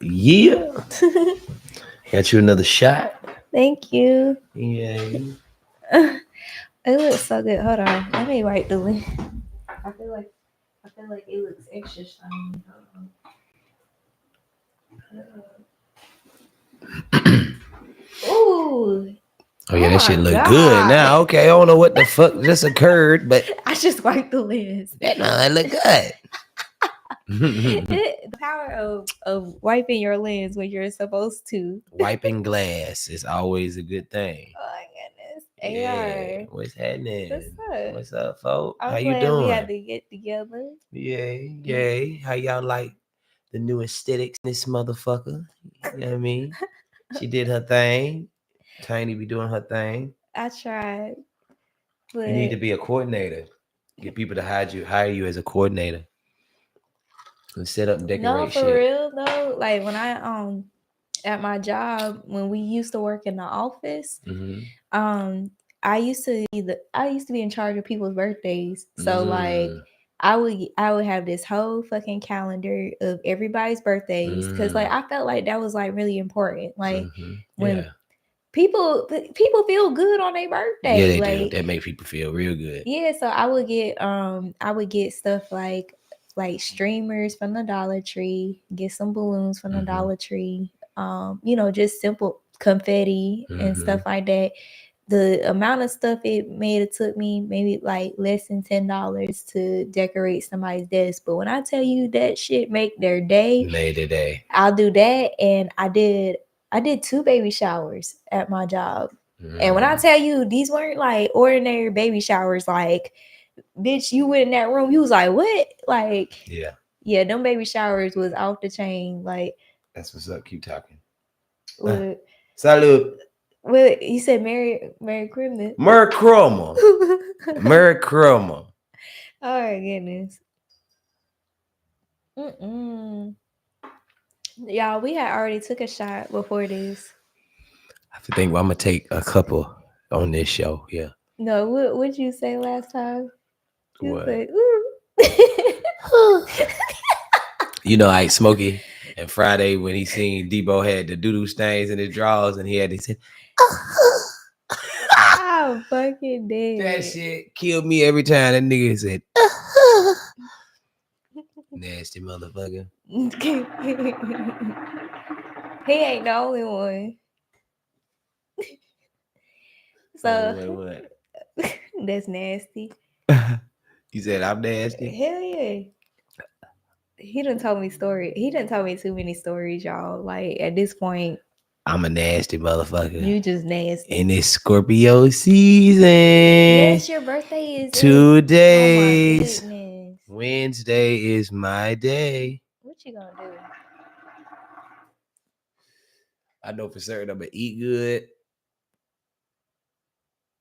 Yeah. Got you another shot. Thank you. Yeah. It looks so good. Hold on. Let me wipe the lid. I feel like it looks extra shiny. Ooh. Oh yeah, Oh that my shit look good God. now. Okay, I don't know what the fuck just occurred, but I just wiped the lens. that look good. The power of wiping your lens when you're supposed to. Wiping glass is always a good thing. Oh my goodness. Yeah. AR. What's happening? What's up? What's up, folks? How I'm you glad we doing? had to get together. Yay, yay. How y'all like the new aesthetics in this motherfucker? You know what I mean? She did her thing. Tiny be doing her thing. I tried. But You need to be a coordinator. Get people to hire you as a coordinator. And set up and no, decorate for shit. real though. Like when I at my job when we used to work in the office, I used to be in charge of people's birthdays. So like I would have this whole fucking calendar of everybody's birthdays because like I felt like that was like really important. Like when people feel good on their birthday. Yeah, they like, do. That make people feel real good. Yeah, so I would get stuff like streamers from the Dollar Tree, get some balloons from the Dollar Tree, just simple confetti and stuff like that. The amount of stuff it took me maybe like less than $10 to decorate somebody's desk. But when I tell you that shit make their day, Made a day. I'll do that. And I did 2 baby showers at my job. And when I tell you these weren't like ordinary baby showers, like bitch, you went in that room, you was like, what? Like, yeah, them baby showers was off the chain. Like, that's what's up. Keep talking. Salud. Well, you said Merry Christmas. Merry Christmas. Merry Christmas. Oh my goodness. Y'all, we had already took a shot before this. I think I'm gonna take a couple on this show. Yeah. No, what would you say last time? You what? Said, you know, like Smokey and Friday when he seen Debo had the doo-doo stains in his drawers and he said, I'm fucking dead. That shit killed me every time that nigga said, nasty motherfucker. He ain't the only one. So what? That's nasty. You said I'm nasty? Hell yeah. He done told me story. He done told me too many stories, y'all. Like at this point, I'm a nasty motherfucker. You just nasty. In this Scorpio season. Yes, your birthday is 2 days. Oh my goodness. Wednesday is my day. What you gonna do? I know for certain I'm gonna eat good.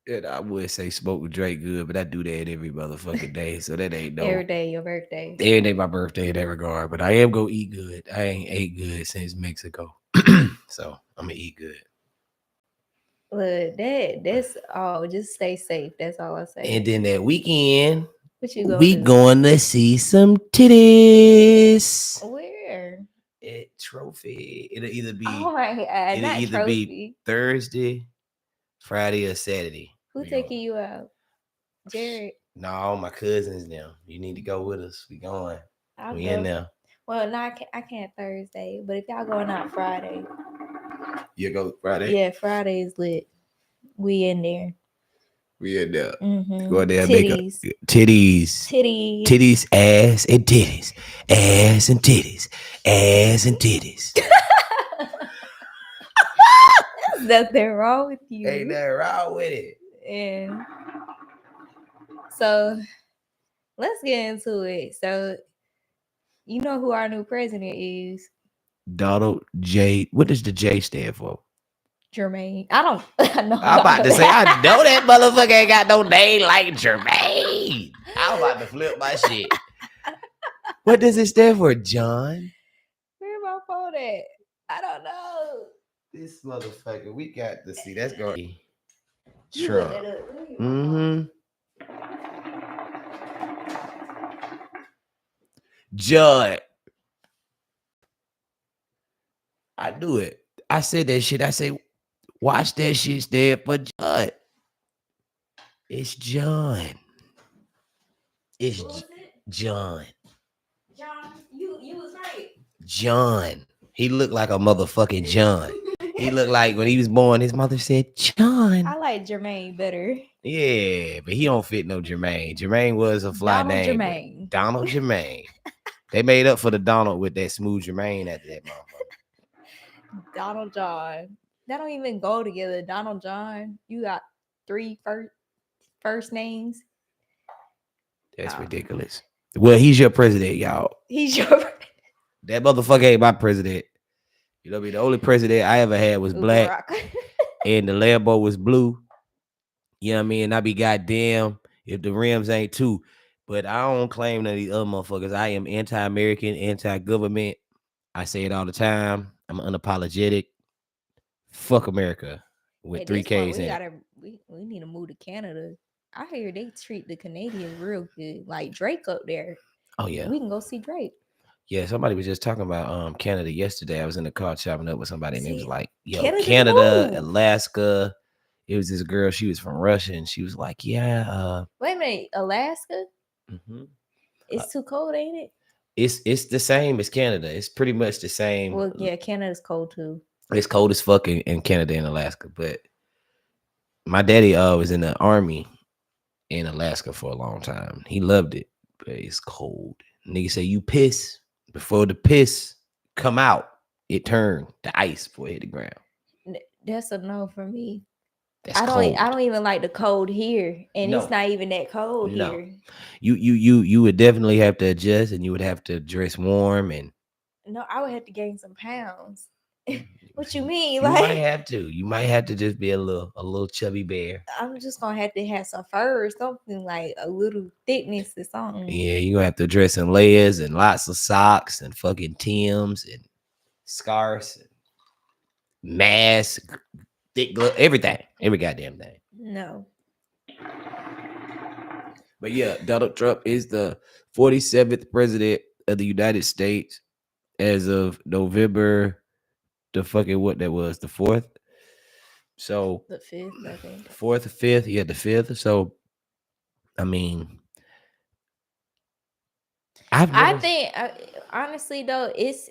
And I would say smoke with Drake good, but I do that every motherfucking day. So that ain't no every day your birthday. Every day my birthday in that regard. But I am gonna eat good. I ain't ate good since Mexico. So I'm gonna eat good. Look, that's all. Just stay safe. That's all I say. And then that weekend, what you we going to see some titties. Where? At Trophy. It'll either be Trophy. Thursday, Friday, or Saturday. Who taking you out? Jared. No, my cousins now. You need to go with us. We going. We in there. Well, no, I can't Thursday. But if y'all going out Friday. You go Friday? Yeah, Friday is lit. We in there. We in there. Go there. Titties. Titties, ass, and titties. Ass and titties. Ass and titties. There's nothing wrong with you. Ain't nothing wrong with it. And so let's get into it. So you know who our new president is? Donald J. What does the J stand for? Jermaine. I don't know. I'm about to say, I know that motherfucker ain't got no name like Jermaine. I'm about to flip my shit. What does it stand for, John? Where my phone at? I don't know. This motherfucker, we got to see. That's going to be Trump. Judd. I do it. I said that shit. I say, watch that shit stand for John. It's John. It's What was it? John. John, you was right. John. He looked like a motherfucking John. He looked like when he was born, his mother said, John. I like Jermaine better. Yeah, but he don't fit no Jermaine. Jermaine was a fly Donald name. Jermaine. Donald Jermaine. They made up for the Donald with that smooth Jermaine after that motherfucker. Donald John. That don't even go together. Donald John. You got three first names. That's ridiculous. Well, he's your president, y'all. He's your That motherfucker ain't my president. You know what I mean? The only president I ever had was black, and the Lambo was blue. You know what I mean? And I be goddamn if the rims ain't too. But I don't claim none of these other motherfuckers. I am anti-American, anti-government. I say it all the time. I'm unapologetic. Fuck America with 3Ks in it. We need to move to Canada. I hear they treat the Canadians real good. Like Drake up there. Oh yeah. We can go see Drake. Yeah, somebody was just talking about Canada yesterday. I was in the car chopping up with somebody, and it was like, yo, Canada, Alaska. It was this girl, she was from Russia, and she was like, yeah. Wait a minute, Alaska? Mm-hmm. It's too cold, ain't it? It's the same as Canada. It's pretty much the same. Well, yeah, Canada's cold too. It's cold as fuck in Canada and Alaska. But my daddy was in the army in Alaska for a long time. He loved it, but it's cold. Nigga say you piss before the piss come out. It turned to ice before it hit the ground. That's a no for me. That's cold. I don't even like the cold here, and it's not even that cold here. You would definitely have to adjust, and you would have to dress warm, and no, I would have to gain some pounds. What you mean? You might have to. You might have to just be a little chubby bear. I'm just gonna have to have some fur, something like a little thickness or something. Yeah, you're gonna have to dress in layers and lots of socks and fucking Timbs and scarves and mask, thick glove, everything. Every goddamn thing. No. But yeah, Donald Trump is the 47th president of the United States as of November the fucking what that was, the 4th. So the 5th, I think. 4th or 5th, yeah, the 5th. So I mean, I think honestly though, it's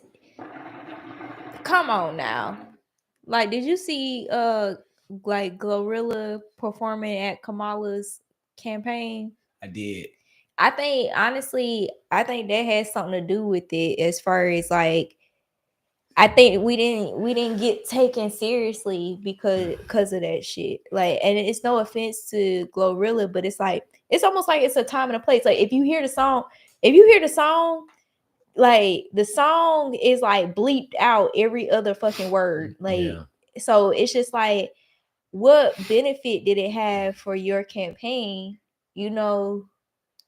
come on now. Like, did you see like Glorilla performing at Kamala's campaign? I did. I think honestly, that has something to do with it as far as like I think we didn't get taken seriously because of that shit. Like, and it's no offense to Glorilla, but it's like it's almost like it's a time and a place. Like if you hear the song, like the song is like bleeped out every other fucking word. Like so it's just like what benefit did it have for your campaign, you know?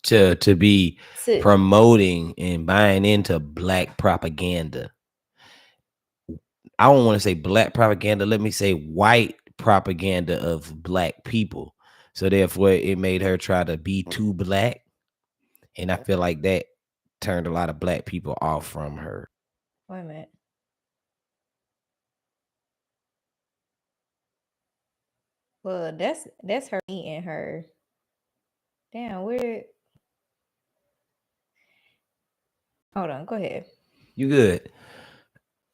To be promoting and buying into black propaganda. I don't want to say black propaganda. Let me say white propaganda of black people. So therefore, it made her try to be too black. And I feel like that turned a lot of black people off from her. Wait a minute. Well, that's her eating her. Damn, where? Hold on, go ahead. You good?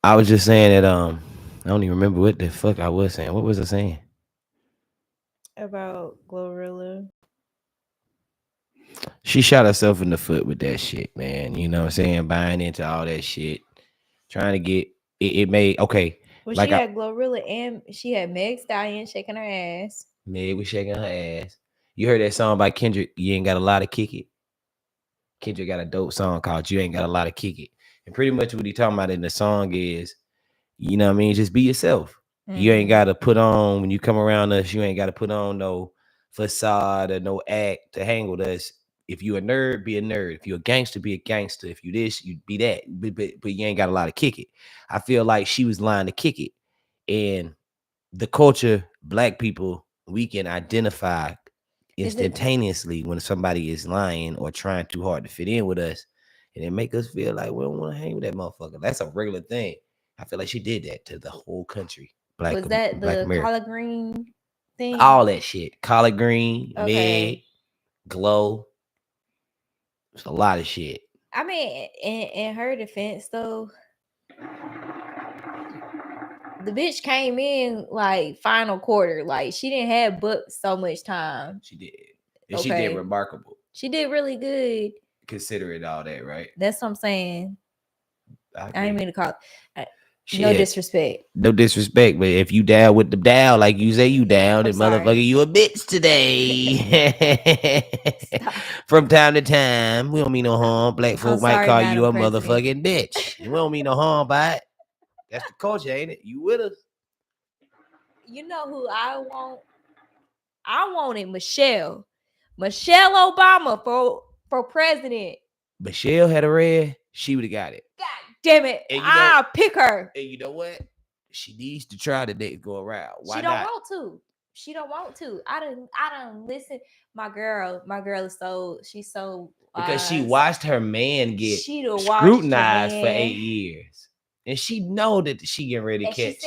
I was just saying that I don't even remember what the fuck I was saying. What was I saying? About Glorilla. She shot herself in the foot with that shit, man. You know what I'm saying? Buying into all that shit. Trying to get it made okay. Well, like she had Glorilla and she had Meg Stallion shaking her ass. Meg was shaking her ass. You heard that song by Kendrick, You Ain't Got a Lot of Kick It? Kendrick got a dope song called You Ain't Got a Lot of Kick It. And pretty much what he talking about in the song is, you know what I mean? Just be yourself. Mm-hmm. You ain't got to put on, when you come around us, you ain't got to put on no facade or no act to hang with us. If you a nerd, be a nerd. If you a gangster, be a gangster. If you this, you be that. But you ain't got a lot of kick it. I feel like she was lying to kick it. And the culture, black people, we can identify instantaneously when somebody is lying or trying too hard to fit in with us. And it make us feel like we don't want to hang with that motherfucker. That's a regular thing. I feel like she did that to the whole country. Black Was that Black the America. collard green thing? All that shit. Collard green, Okay. Meg, Glow. It's a lot of shit. I mean, in her defense, though, the bitch came in like final quarter. Like she didn't have but so much time. She did. And she did remarkable. She did really good. Considering all that, right? That's what I'm saying. I ain't mean to call it. Shit. No disrespect. No disrespect, but if you down with the down, like you say you down, then motherfucker, you a bitch today. From time to time, we don't mean no harm. Black folk might call you a motherfucking bitch. We don't mean no harm by it. That's the culture, ain't it? You with us? You know who I want? I wanted Michelle Obama for president. Michelle had a red, she would have got it. God damn it. I'll pick her. And you know what? She needs to try the next go around. Why she not? She don't want to. I don't listen. My girl is she's so because she watched her man get scrutinized for 8 years. And she know that she getting ready to catch.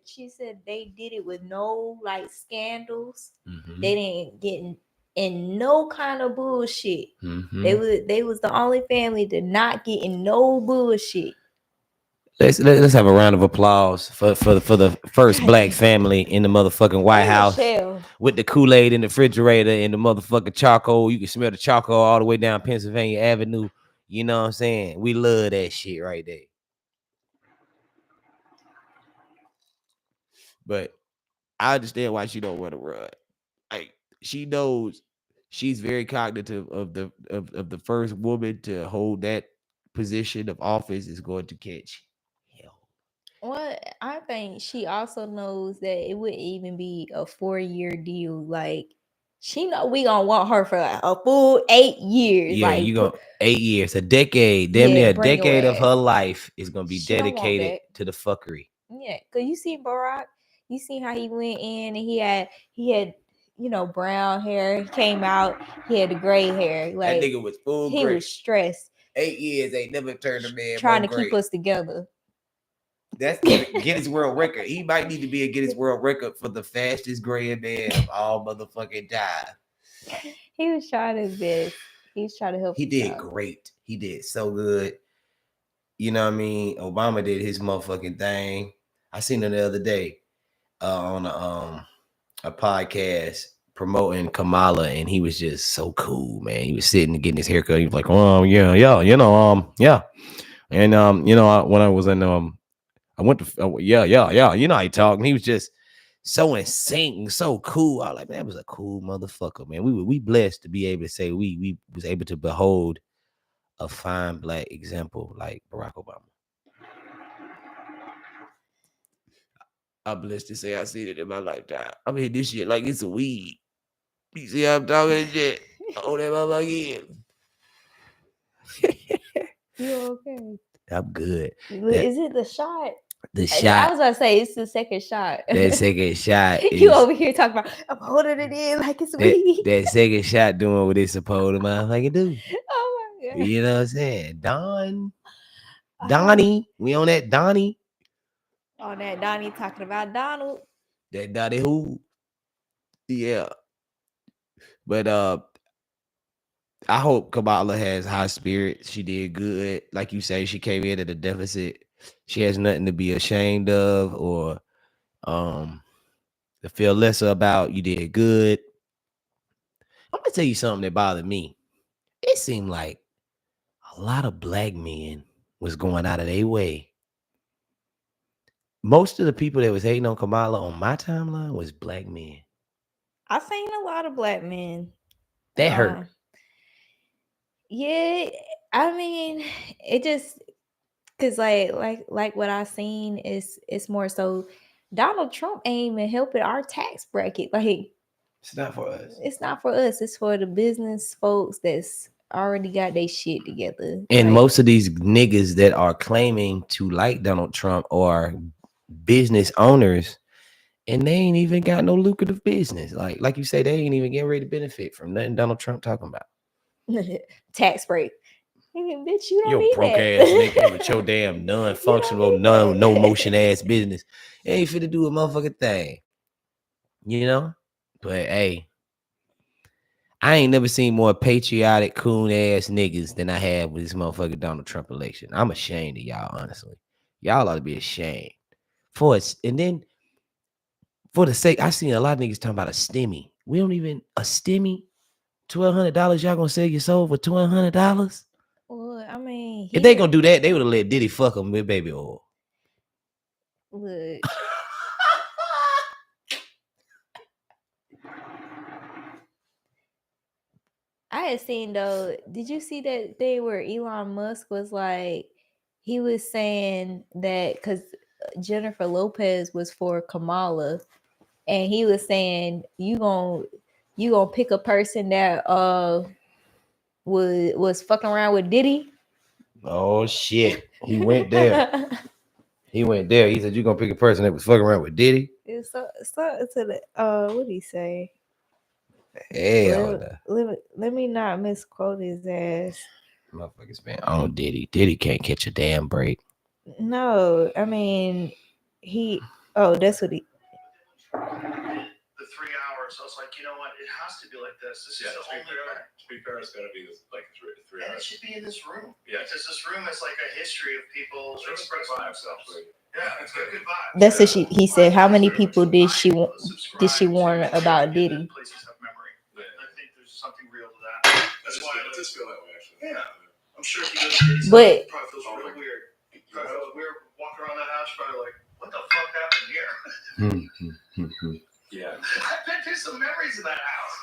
She said they did it with no like scandals. Mm-hmm. They didn't get in no kind of bullshit. Mm-hmm. They was the only family to not get in no bullshit. Let's have a round of applause for the first black family in the motherfucking White House with the Kool-Aid in the refrigerator and the motherfucking charcoal. You can smell the charcoal all the way down Pennsylvania Avenue. You know what I'm saying? We love that shit right there. But I understand why she don't want to run. Like she knows she's very cognitive of the first woman to hold that position of office is going to catch hell. Well, I think she also knows that it wouldn't even be a 4-year deal. Like she know we gonna want her for like a full 8 years. Yeah, like, you go 8 years, a decade. Damn near a decade of her life is gonna be dedicated to the fuckery. Yeah, cause you see Barack, you see how he went in and he had brown hair. He came out, he had the gray hair. Like that nigga was full he gray. Was stressed. 8 years ain't never turned a man trying to keep us together. That's Guinness World Record. He might need to be a Guinness World Record for the fastest graying man of all motherfucking time. He was trying his best. He was trying to help. He did great. He did so good. You know what I mean? Obama did his motherfucking thing. I seen him the other day on a podcast promoting Kamala, and he was just so cool, man. He was sitting and getting his haircut. He was like, yeah, yeah. And when I was in I went to yeah. You know how he talked. And he was just so in sync and so cool. I was like, man, that was a cool motherfucker, man. We blessed to be able to say we was able to behold a fine black example like Barack Obama. I'm blessed to say I seen it in my lifetime. I'm hitting this shit like it's a weed. You see how I'm talking shit? Oh, that motherfucker. You okay? I'm good. Is it the shot? The shot. I was gonna say it's the second shot. That second shot. You over here talking about I'm holding it in like it's weed. That second shot doing what it's supposed to motherfucking do. Oh my god. You know what I'm saying? Donnie. We on that Donnie. On that Donnie talking about Donald. That Donnie who? Yeah. But I hope Kamala has high spirits. She did good. Like you say, she came in at a deficit. She has nothing to be ashamed of or to feel lesser about. You did good. I'm gonna tell you something that bothered me. It seemed like a lot of black men was going out of their way. Most of the people that was hating on Kamala on my timeline was black men. I seen a lot of black men. That hurt. Yeah, I mean, it just because like what I seen is it's more so Donald Trump ain't even helping our tax bracket. Like it's not for us. It's not for us. It's for the business folks that's already got their shit together. And most of these niggas that are claiming to like Donald Trump are business owners, and they ain't even got no lucrative business. Like you say, they ain't even getting ready to benefit from nothing Donald Trump talking about. Tax break. Bitch, you don't Yo, need broke ass nigga with your that. damn You non-functional, don't need no motion that. ass business. You ain't fit to do a motherfucking thing. You know? But hey, I ain't never seen more patriotic, coon ass niggas than I have with this motherfucking Donald Trump election. I'm ashamed of y'all, honestly. Y'all ought to be ashamed. For it. And then for the sake, I seen a lot of niggas talking about a stimmy. We don't even a stimmy. $1,200. Y'all gonna sell your soul for $1,200? Well, I mean, If they here, gonna do that, they would have let Diddy fuck them with baby oil. look. I had seen though. Did you see that thing where Elon Musk was like, he was saying that because Jennifer Lopez was for Kamala, and he was saying you gonna pick a person that was fucking around with Diddy. Oh shit. He went there. He went there. He said, you gonna pick a person that was fucking around with Diddy? It's so to the what did he say? Hell no. Let me not misquote his ass. Motherfuckers been on Diddy. Diddy can't catch a damn break. No, I mean he. Oh, that's what he. The 3 hours, I was like, you know what? It has to be like this. This is the only way. To be fair, it's gonna be this, like 3 And it hours. should be in this room. Yeah. Because this room is like a history of people expressing themselves. Yeah, it's a good vibe. That's what he said. How many people did she warn about Diddy? Places have memory. I think there's something real to that. That's why I just feel that way, actually. Yeah. I'm sure if you go to Diddy's But- house, it probably feels real weird. Probably feels weird walking around that house, probably like, what the fuck happened here? Yeah. I bet there's some memories in that house.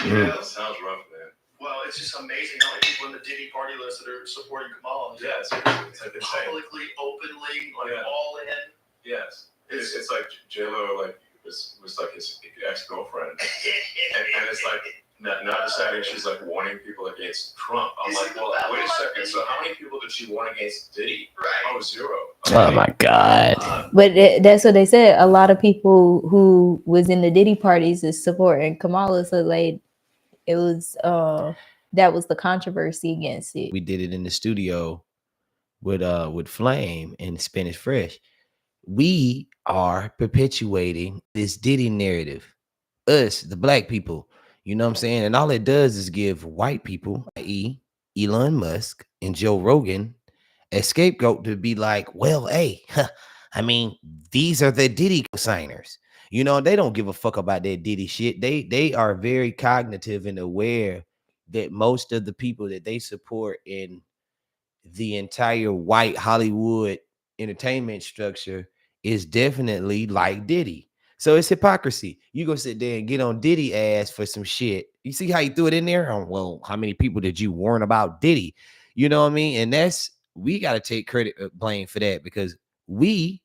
Yeah, that sounds rough, man. Well, it's just amazing how many people in the Diddy party list that are supporting Kamala. Yeah, it's like insane. Publicly, openly, like Yeah. all in. Yes. It's like J-Lo, like, was like his ex-girlfriend. And it's like, now deciding she's like warning people against Trump. I'm like, well, wait a second. So how many people did she warn against Diddy? Right. Oh, 0. Oh my God. But that's what they said. A lot of people who was in the Diddy parties is supporting Kamala. So like, it was that was the controversy against it. We did it in the studio with Flame and Spanish Fresh. We are perpetuating this Diddy narrative. Us, the black people. You know what I'm saying? And all it does is give white people, i.e., Elon Musk and Joe Rogan, a scapegoat to be like, well, hey, I mean, these are the Diddy signers. You know, they don't give a fuck about that Diddy shit. They are very cognitive and aware that most of the people that they support in the entire white Hollywood entertainment structure is definitely like Diddy. So it's hypocrisy. You go sit there and get on Diddy ass for some shit. You see how you threw it in there? Oh, well, how many people did you warn about Diddy? You know what I mean? And we got to take credit blame for that because we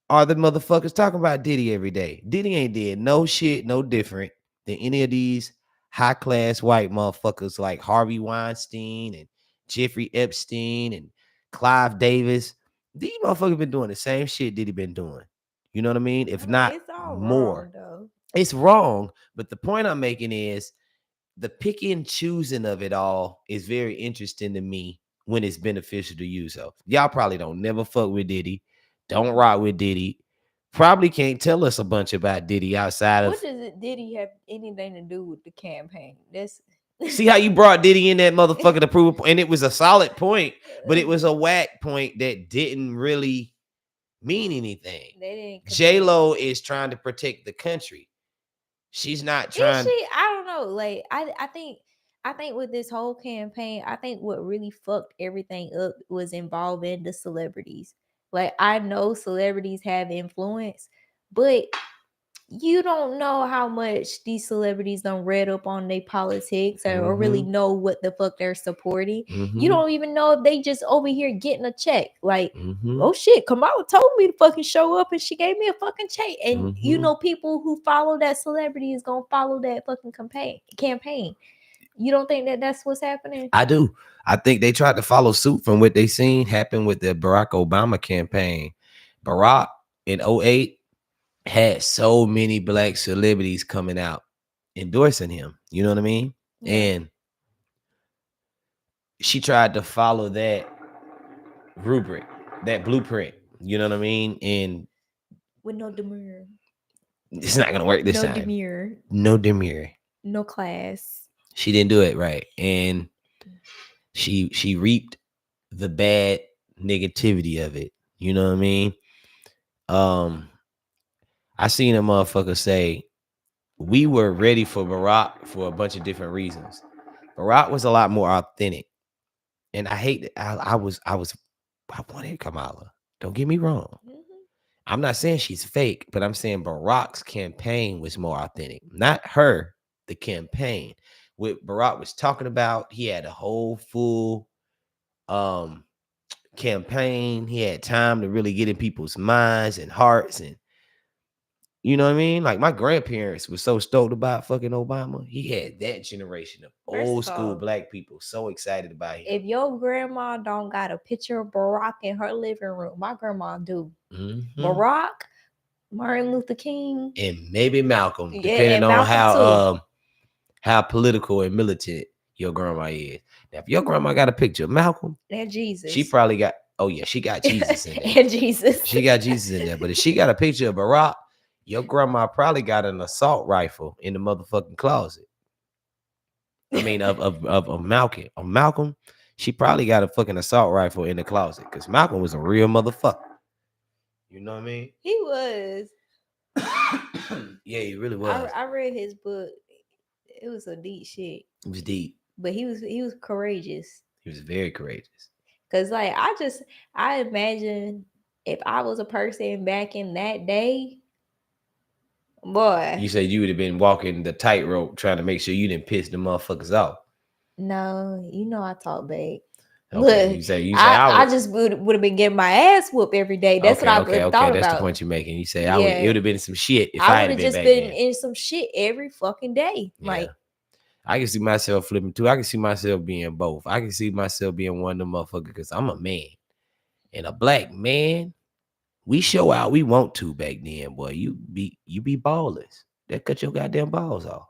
are the motherfuckers talking about Diddy every day. Diddy ain't did no shit no different than any of these high class white motherfuckers like Harvey Weinstein and Jeffrey Epstein and Clive Davis. These motherfuckers been doing the same shit Diddy been doing. You know what I mean? If not It's all more. wrong, though. It's wrong, but the point I'm making is the picking and choosing of it all is very interesting to me when it's beneficial to you. So y'all probably don't never fuck with Diddy, don't rock with Diddy, probably can't tell us a bunch about Diddy outside of. What does Diddy have anything to do with the campaign? That's See how you brought Diddy in that motherfucking approval, and it was a solid point, but it was a whack point that didn't really mean anything. They didn't. J-Lo is trying to protect the country. She's not trying. Is she? I don't know. Like I think with this whole campaign, I think what really fucked everything up was involving the celebrities. Like I know celebrities have influence, but you don't know how much these celebrities don't read up on their politics or really know what the fuck they're supporting. You don't even know if they just over here getting a check. Like, oh shit, Kamala told me to fucking show up and she gave me a fucking check. And you know, people who follow that celebrity is gonna follow that fucking campaign. You don't think that that's what's happening? I do. I think they tried to follow suit from what they seen happen with the Barack Obama campaign. Barack in 08 had so many black celebrities coming out endorsing him. You know what I mean? Yeah. And she tried to follow that rubric, that blueprint. You know what I mean? And With no demur. it's not gonna work this No time. demur. No demur. No class. She didn't do it right, and she reaped the bad negativity of it. You know what I mean? I seen a motherfucker say we were ready for Barack for a bunch of different reasons. Barack was a lot more authentic, and I hate that. I wanted Kamala. Don't get me wrong. I'm not saying she's fake, but I'm saying Barack's campaign was more authentic. Not her, the campaign. What Barack was talking about, he had a whole full campaign. He had time to really get in people's minds and hearts, and you know what I mean? Like my grandparents were so stoked about fucking Obama. He had that generation of old school black people so excited about him. If your grandma don't got a picture of Barack in her living room, my grandma do. Barack, Martin Luther King, and maybe Malcolm, depending on how political and militant your grandma is. Now, if your grandma got a picture of Malcolm and Jesus, she probably got. Oh yeah, she got Jesus in there. And Jesus, she got Jesus in there. But if she got a picture of Barack, your grandma probably got an assault rifle in the motherfucking closet. I mean, of Malcolm. Of Malcolm, she probably got a fucking assault rifle in the closet because Malcolm was a real motherfucker. You know what I mean? He was. Yeah, he really was. I read his book. It was some deep shit. It was deep. But he was courageous. He was very courageous. Cause like I imagine if I was a person back in that day, boy. You said you would have been walking the tightrope trying to make sure you didn't piss the motherfuckers off. No, you know I talk back. Okay, look, I just would have been getting my ass whooped every day. That's what I would have thought about. That's the point you're making. You say it would have been some shit if I would have just been in some shit every fucking day. Yeah. Like I can see myself flipping too. I can see myself being both. I can see myself being one of them motherfuckers because I'm a man. And a black man, we show out we want to back then, boy. You be ballers. That cut your goddamn balls off.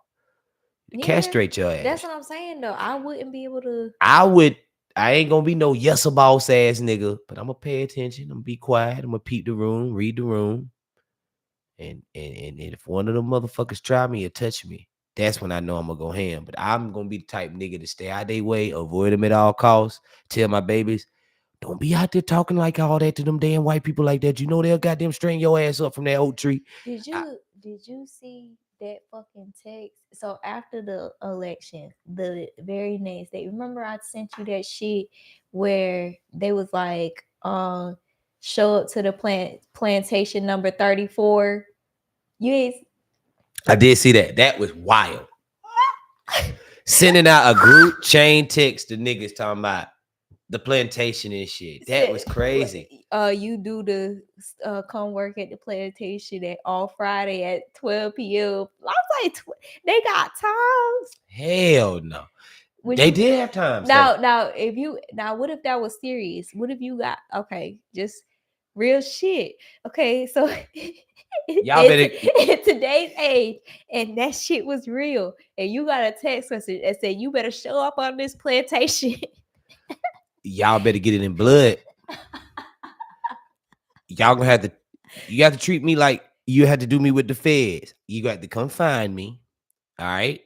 Castrate your ass. That's what I'm saying though. I wouldn't be able to. I ain't gonna be no yes a boss ass nigga, but I'm gonna pay attention. I'm gonna be quiet. I'm gonna peep the room, read the room. And if one of them motherfuckers try me or touch me, that's when I know I'm gonna go ham. But I'm gonna be the type nigga to stay out their way, avoid them at all costs. Tell my babies, don't be out there talking like all that to them damn white people like that. You know they'll goddamn string your ass up from that oak tree. Did you see that fucking text? So after the election, the very next day, remember I sent you that shit where they was like, show up to the plantation number 34. I did see that. That was wild. Sending out a group chain text to niggas talking about the plantation and shit. That was crazy. You do the come work at the plantation at all Friday at 12 p.m. I was like, they got times. Hell no. They did have times. Now, what if that was serious? What if you got just real shit? Okay, so y'all better in today's age, and that shit was real, and you got a text message that said you better show up on this plantation. Y'all better get it in blood. Y'all gonna have to. You got to treat me like you had to do me with the feds. You got to come find me. All right.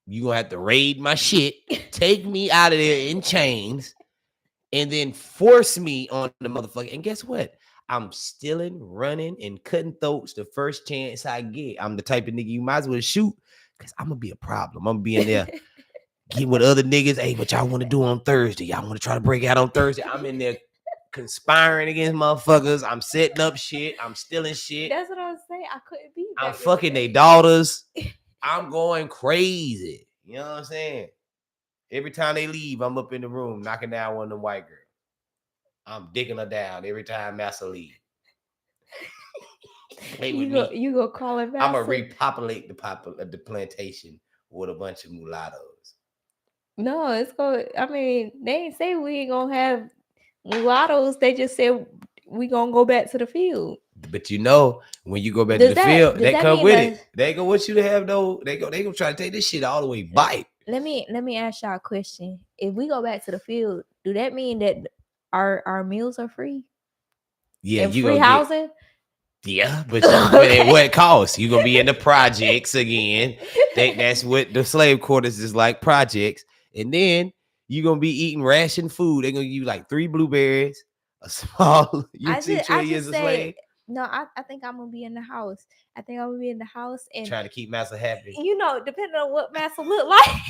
You gonna have to raid my shit, take me out of there in chains, and then force me on the motherfucker. And guess what? I'm stealing, running, and cutting throats the first chance I get. I'm the type of nigga you might as well shoot because I'm gonna be a problem. I'm gonna be in there getting with other niggas. Hey, what y'all want to do on Thursday? Y'all want to try to break out on Thursday? I'm in there conspiring against motherfuckers. I'm setting up shit. I'm stealing shit. That's what I was saying. I couldn't be. I'm fucking their daughters. I'm going crazy. You know what I'm saying? Every time they leave, I'm up in the room knocking down one of them white girls. I'm digging her down every time Massa leave. You go call it Massa? I'm gonna repopulate the plantation with a bunch of mulattoes. No, it's going. I mean, they ain't say we ain't gonna have mulattoes. They just said we gonna go back to the field. But you know, when you go back to the field, they come with it. They go want you to have no. They go try to take this shit all the way back. Let me ask y'all a question. If we go back to the field, do that mean that our meals are free? Yeah, and you free gonna get housing? yeah, but what costs? You gonna be in the projects again. That's what the slave quarters is like, projects, and then you gonna be eating ration food. They're gonna give you like 3 blueberries, a small. You see, 20 years a slave. No, I think I'm gonna be in the house. I think I'm gonna be in the house and Trying to keep Massa happy. Depending on what Massa look like.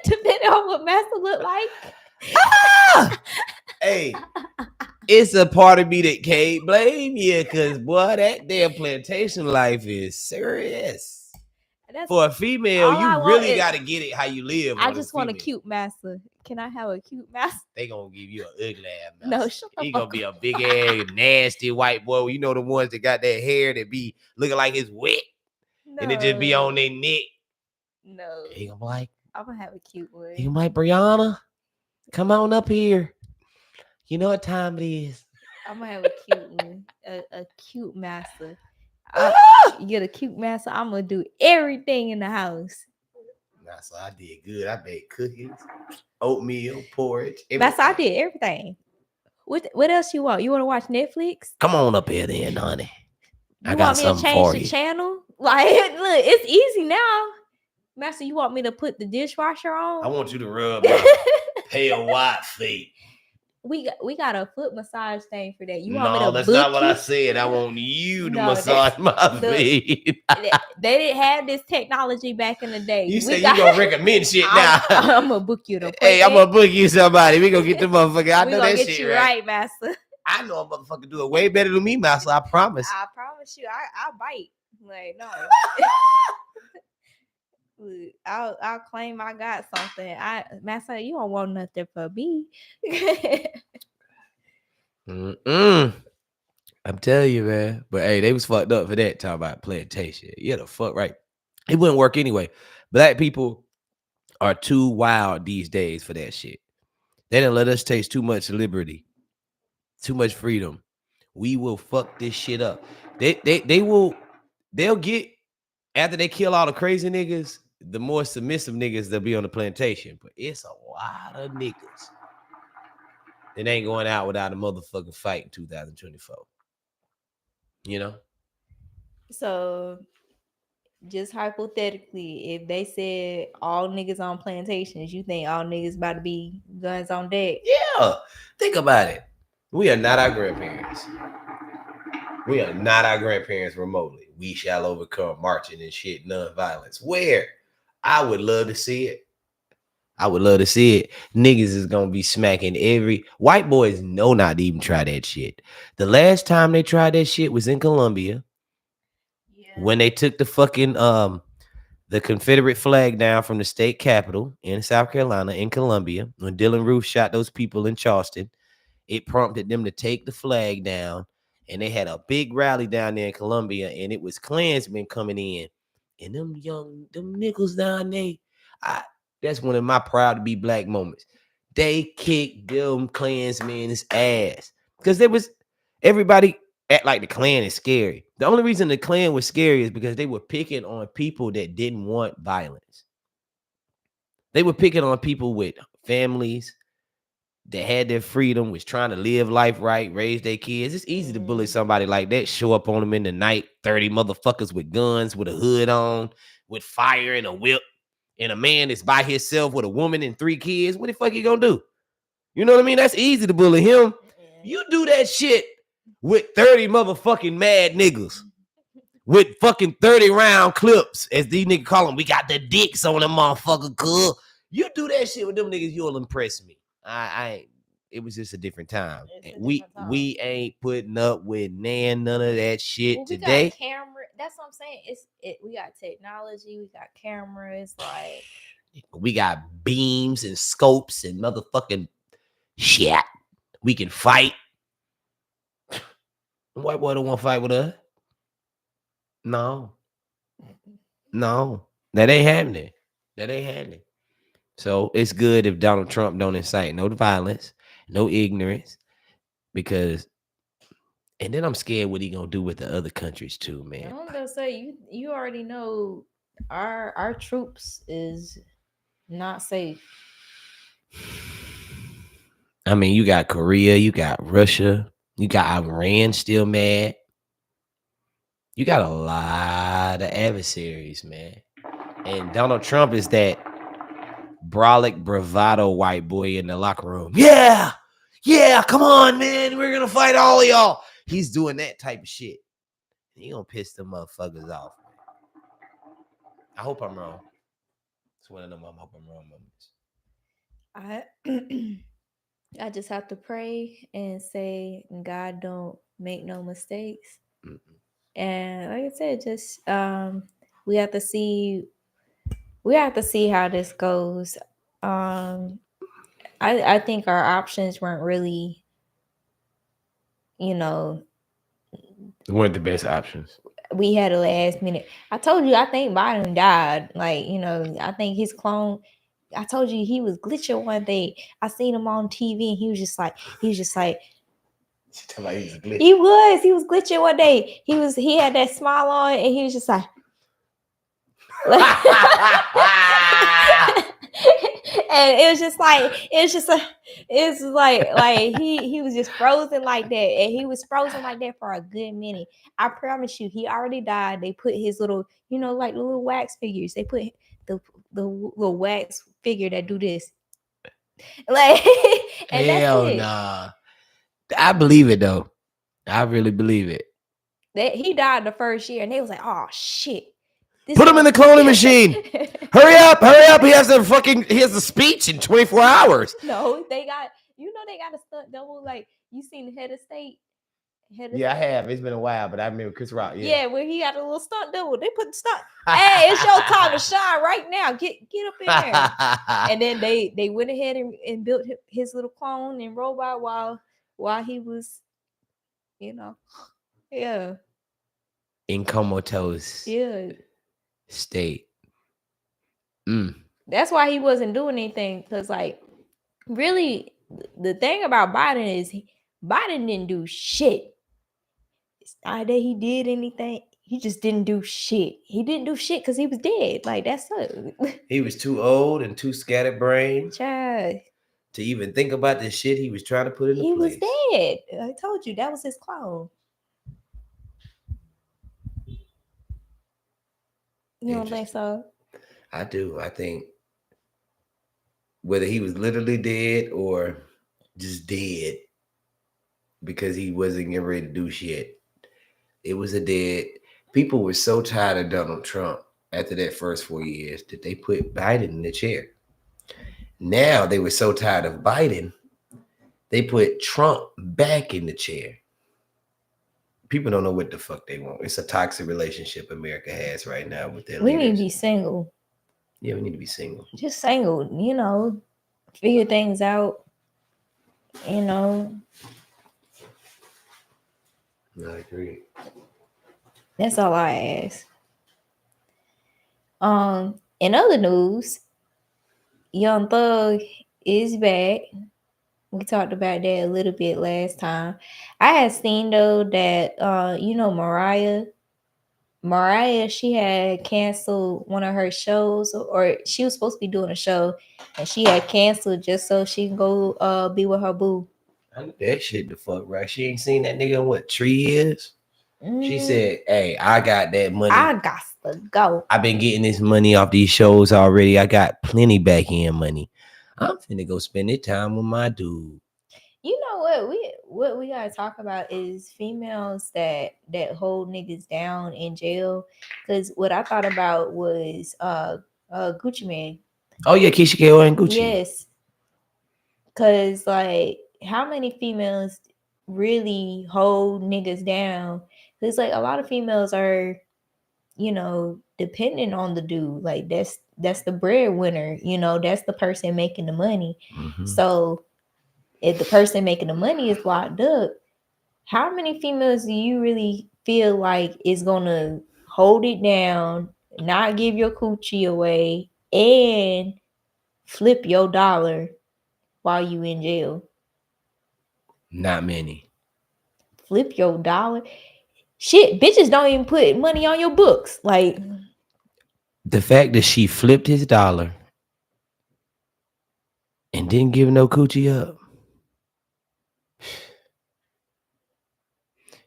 Depending on what Massa look like. Hey, it's a part of me that can't blame you, cause boy, that damn plantation life is serious. For a female, you really got to get it how you live. I just want a cute Massa. Can I have a cute Massa? They gonna give you an ugly ass Massa. No, shut the He fuck gonna be a big ass nasty white boy. You know the ones that got that hair that be looking like it's wet, and it just be on their neck. No, he gonna be like, I'm gonna have a cute one. He gonna be like, Brianna, come on up here. You know what time it is. I'm gonna have a cute one, a cute Massa. You get a cute Massa, I'm gonna do everything in the house. So I did good. I made cookies, oatmeal, porridge. Massa, I did everything. What else you want? You want to watch Netflix? Come on up here then, honey. I got something for you. Change the channel? Like, look, it's easy now. Massa, you want me to put the dishwasher on? I want you to rub my pale white feet. We got a foot massage thing for that. You want me to that's not what I said. I want you to massage my feet. They didn't have this technology back in the day. You say you gonna recommend shit now. I'm gonna book you the. Hey, I'm gonna book you somebody. We gonna get the motherfucker. I know that shit. We gonna get you right, Massa. I know a motherfucker do it way better than me, Massa. I promise. I promise you. I'll bite. Like no. I'll claim I got something. Massa, you don't want nothing for me. I'm telling you, man. But hey, they was fucked up for that. Talking about plantation. Yeah, the fuck right. It wouldn't work anyway. Black people are too wild these days for that shit. They didn't let us taste too much liberty, too much freedom. We will fuck this shit up. They'll get after they kill all the crazy niggas. The more submissive niggas they'll be on the plantation, but it's a lot of niggas that ain't going out without a motherfucking fight in 2024. You know? So, just hypothetically, if they said all niggas on plantations, you think all niggas about to be guns on deck? Yeah. Think about it. We are not our grandparents. We are not our grandparents remotely. We shall overcome marching and shit, non-violence. Where? I would love to see it. I would love to see it. Niggas is gonna be smacking every white boys know not to even try that shit. The last time they tried that shit was in Colombia. Yeah. When they took the fucking the Confederate flag down from the state capitol in South Carolina in Columbia. When Dylan Roof shot those people in Charleston, it prompted them to take the flag down, and they had a big rally down there in Columbia, and it was Klansmen coming in. And them niggas down there, that's one of my proud to be black moments. They kicked them Klansmen's ass. Because there was everybody act like the Klan is scary. The only reason the Klan was scary is because they were picking on people that didn't want violence. They were picking on people with families that had their freedom, was trying to live life right, raise their kids. It's easy to bully somebody like that, show up on them in the night, 30 motherfuckers with guns, with a hood on, with fire and a whip, and a man that's by himself with a woman and 3 kids. What the fuck you gonna do? You know what I mean? That's easy to bully him. You do that shit with 30 motherfucking mad niggas with fucking 30 round clips, as these niggas call them. We got the dicks on them motherfucker, cool. You do that shit with them niggas, you'll impress me. It was just a different time. We ain't putting up with none of that shit today. Got camera. That's what I'm saying. We got technology. We got cameras. Like we got beams and scopes and motherfucking shit. We can fight. White boy don't want to fight with us. No. That ain't happening. So it's good if Donald Trump don't incite no violence, no ignorance, because, and then I'm scared what he gonna do with the other countries too, man. I'm gonna say you already know our troops is not safe. I mean, you got Korea, you got Russia, you got Iran still mad. You got a lot of adversaries, man. And Donald Trump is that brolic bravado white boy in the locker room. Yeah, come on, man. We're gonna fight all of y'all. He's doing that type of shit. He gonna piss them motherfuckers off. I hope I'm wrong. It's one of them I hope I'm wrong moments. I just have to pray and say God don't make no mistakes. Mm-mm. And like I said, just we have to see how this goes. I think our options weren't really, weren't the best options. We had a last minute. I told you, I think Biden died. Like, I think his clone. I told you he was glitching one day. I seen him on TV, and he was just like. He was glitching one day. He had that smile on, and he was just like. And it was like he was just frozen like that, and he was frozen like that for a good minute. I promise you, he already died. They put his little, like the little wax figures. They put the little wax figure that do this, like, and hell that's it. Nah. I believe it though. I really believe it. That he died the first year, and they was like, "Oh shit." Put him in the cloning machine. Hurry up. He has the speech in 24 hours. No, they got a stunt double. Like, you seen the head of state? I have. It's been a while, but I remember Chris Rock. Yeah, where he got a little stunt double. They put the stunt. Hey, it's your time to shine right now. Get up in there. And then they went ahead and built his little clone and robot while he was, yeah. In comatose. Yeah. State. That's why he wasn't doing anything, because like really the thing about Biden is Biden didn't do shit. It's not that he did anything. He just didn't do shit. He didn't do shit because he was dead. Like, that's it. He was too old and too scatterbrained to even think about the shit he was trying to put into place. He was dead. I told you that was his clone. You don't think so? I do. I think whether he was literally dead or just dead because he wasn't getting ready to do shit, it was a dead. People were so tired of Donald Trump after that first 4 years that they put Biden in the chair. Now they were so tired of Biden, they put Trump back in the chair. People don't know what the fuck they want. It's a toxic relationship America has right now with their leaders. We need to be single. Yeah, we need to be single. Just single, figure things out, I agree. That's all I ask. In other news, Young Thug is back. We talked about that a little bit last time. I had seen though that Mariah, she had canceled one of her shows, or she was supposed to be doing a show, and she had canceled just so she can go be with her boo. I know that shit the fuck right. She ain't seen that nigga in what, 3 years? She said, "Hey, I got that money. I got to go. I've been getting this money off these shows already. I got plenty back end money. I'm finna go spend it time with my dude." You know what we gotta talk about is females that hold niggas down in jail. Because what I thought about was Gucci Mane. Oh yeah, Keisha K.O. and Gucci. Yes. Because like, how many females really hold niggas down? Because like, a lot of females are, dependent on the dude. Like, that's the breadwinner. That's the person making the money. Mm-hmm. So if the person making the money is locked up, how many females do you really feel like is gonna hold it down, not give your coochie away, and flip your dollar while you in jail? Not many. Flip your dollar? Shit, bitches don't even put money on your books. Like, The fact that she flipped his dollar and didn't give no coochie up.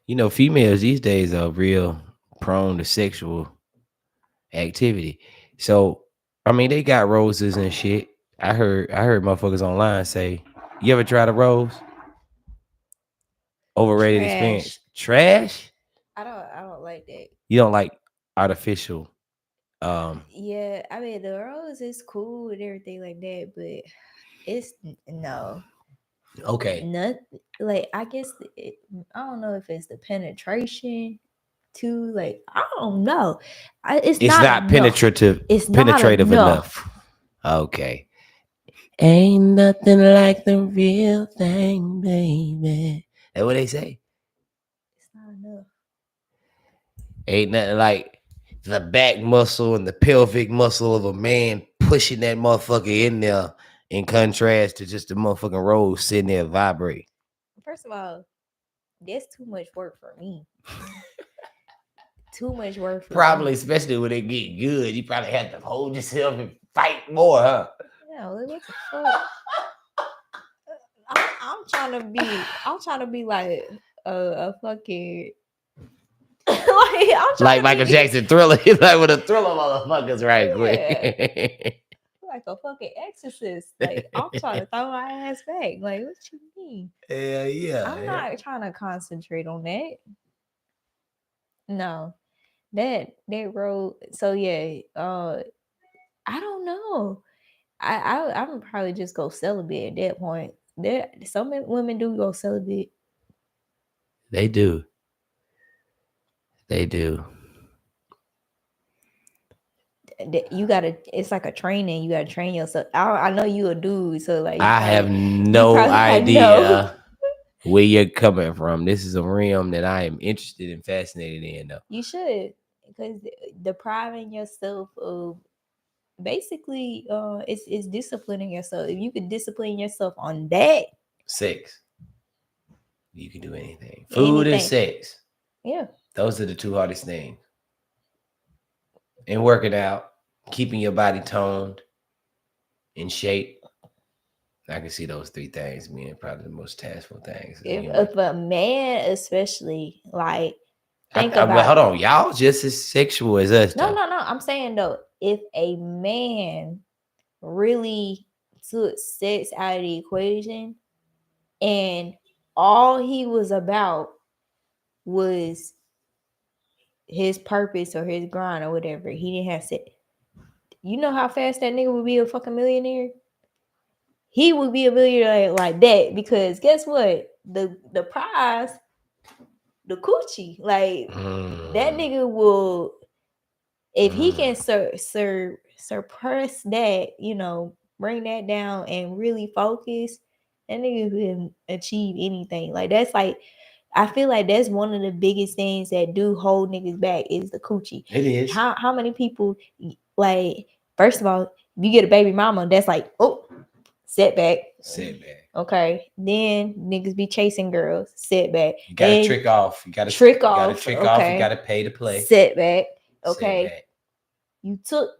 You know, females these days are real prone to sexual activity. So, I mean, they got roses and shit. I heard motherfuckers online say, "You ever tried a rose? Overrated experience. Trash? I don't like that. You don't like artificial Yeah, I mean the rose is cool and everything like that, but it's no. Okay. Not like I guess I don't know if it's the penetration too. Like I don't know. It's not enough. penetrative. It's penetrative not enough. Okay. Ain't nothing like the real thing, baby. That's what they say. It's not enough. Ain't nothing like the back muscle and the pelvic muscle of a man pushing that motherfucker in there, in contrast to just the motherfucking rose sitting there vibrating. First of all, that's too much work for me. Too much work for Probably, me. especially when they get good, you probably have to hold yourself and fight more, huh? Yeah, like, what the fuck? I'm trying to be like a fucking like Michael Jackson Thriller. He's like with a Thriller motherfuckers right quick. Like a fucking exorcist. Like I'm trying to throw my ass back. Like what you mean? Hell yeah. I'm not trying to concentrate on that. No. That road. So yeah, I don't know. I would probably just go celibate at that point. There some women do go celibate. They do. They do. You gotta, it's like a training. You gotta train yourself. I know you a dude, so like I have no idea where you're coming from. This is a realm that I am interested and fascinated in, though. You should, because depriving yourself of basically it's disciplining yourself. If you could discipline yourself on that, sex, you can do anything. Food and sex. Yeah. Those are the two hardest things. And working out, keeping your body toned, in shape. I can see those three things being probably the most taskful things. If a man, especially, like, hold on, y'all just as sexual as us. No. I'm saying though, if a man really took sex out of the equation, and all he was about was his purpose or his grind or whatever, he didn't have sex. You know how fast that nigga would be a fucking millionaire? He would be a millionaire like that, because guess what? The prize, the coochie, like that nigga will, if he can suppress that, bring that down and really focus, that nigga can achieve anything. Like that's like, I feel like that's one of the biggest things that do hold niggas back is the coochie. It is. How many people, like, first of all, if you get a baby mama, that's like, oh, setback. Okay. Then niggas be chasing girls. Setback. You gotta trick off. You gotta trick off. You gotta pay to play. Setback. Okay. Setback. You took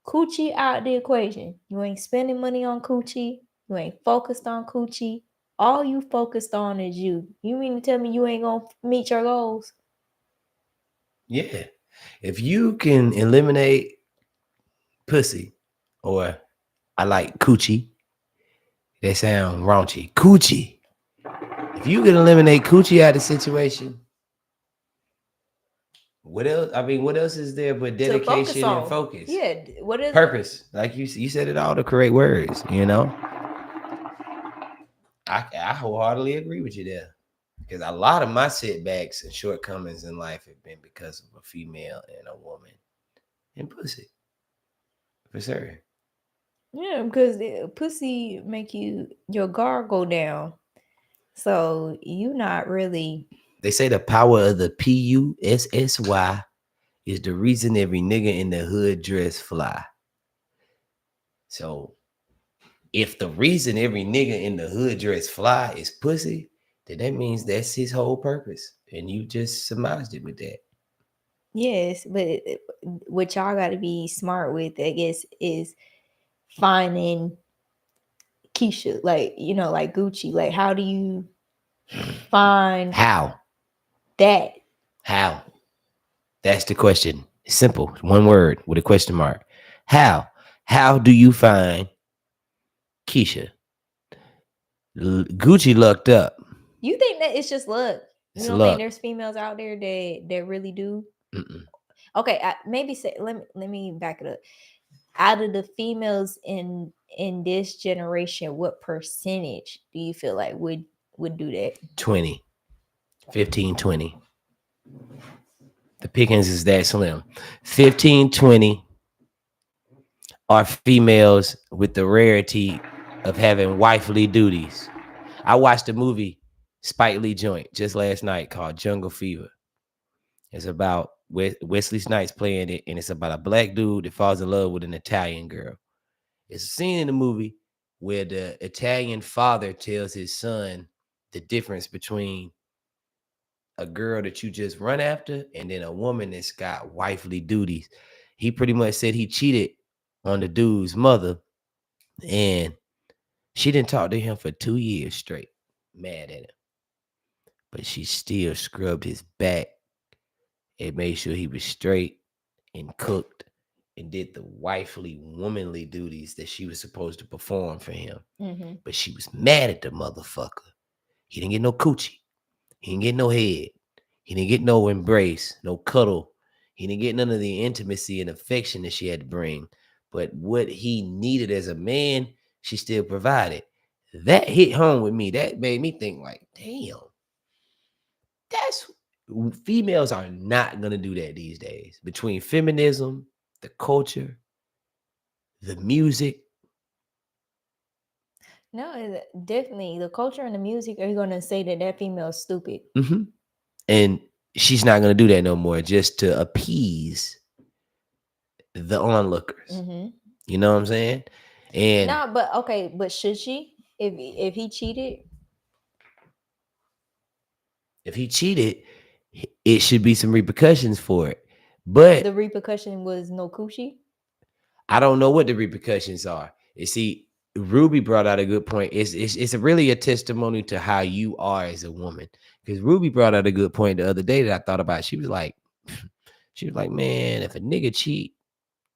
coochie out the equation. You ain't spending money on coochie. You ain't focused on coochie. All you focused on is you. You mean to tell me you ain't gonna meet your goals? Yeah. If you can eliminate pussy, or I like coochie. They sound raunchy. Coochie. If you can eliminate coochie out of the situation, what else? I mean, what else is there but dedication and focus? Yeah. What is purpose? Like you said it all the correct words, I wholeheartedly agree with you there. Because a lot of my setbacks and shortcomings in life have been because of a female and a woman and pussy. For sure. Yeah, because pussy make your guard go down. So you not really. They say the power of the PUSSY is the reason every nigga in the hood dress fly. So if the reason every nigga in the hood dress fly is pussy, then that means that's his whole purpose. And you just surmised it with that. Yes, but what y'all got to be smart with, I guess, is finding Keisha, like, like Gucci. Like, how do you find How? that? How? That's the question. It's simple. One word with a question mark. How? How do you find Keisha? Gucci lucked up. You think that it's just luck? It's You don't luck. think there's females out there that really do? Mm-mm. Okay, maybe say let me back it up. Out of the females in this generation, what percentage do you feel like would do that? 20. 15, 20. The pickings is that slim. 15, 20 are females with the rarity of having wifely duties. I watched a movie, Spike Lee joint, just last night called Jungle Fever. It's about Wesley Snipes playing it, and it's about a black dude that falls in love with an Italian girl. It's a scene in the movie where the Italian father tells his son the difference between a girl that you just run after and then a woman that's got wifely duties. He pretty much said he cheated on the dude's mother, and she didn't talk to him for 2 years straight, mad at him. But she still scrubbed his back and made sure he was straight and cooked and did the wifely, womanly duties that she was supposed to perform for him. Mm-hmm. But she was mad at the motherfucker. He didn't get no coochie. He didn't get no head. He didn't get no embrace, no cuddle. He didn't get none of the intimacy and affection that she had to bring. But what he needed as a man, she still provided. That hit home with me. That made me think like, damn, that's females are not going to do that these days. Between feminism, the culture, the music. No, definitely the culture and the music are going to say that female is stupid. Mm-hmm. And she's not going to do that no more just to appease the onlookers. Mm-hmm. You know what I'm saying? And no, but should she? If he cheated? If he cheated, it should be some repercussions for it. But the repercussion was no coochie? I don't know what the repercussions are. You see, Ruby brought out a good point. It's really a testimony to how you are as a woman. Because Ruby brought out a good point the other day that I thought about. She was like, man, if a nigga cheat,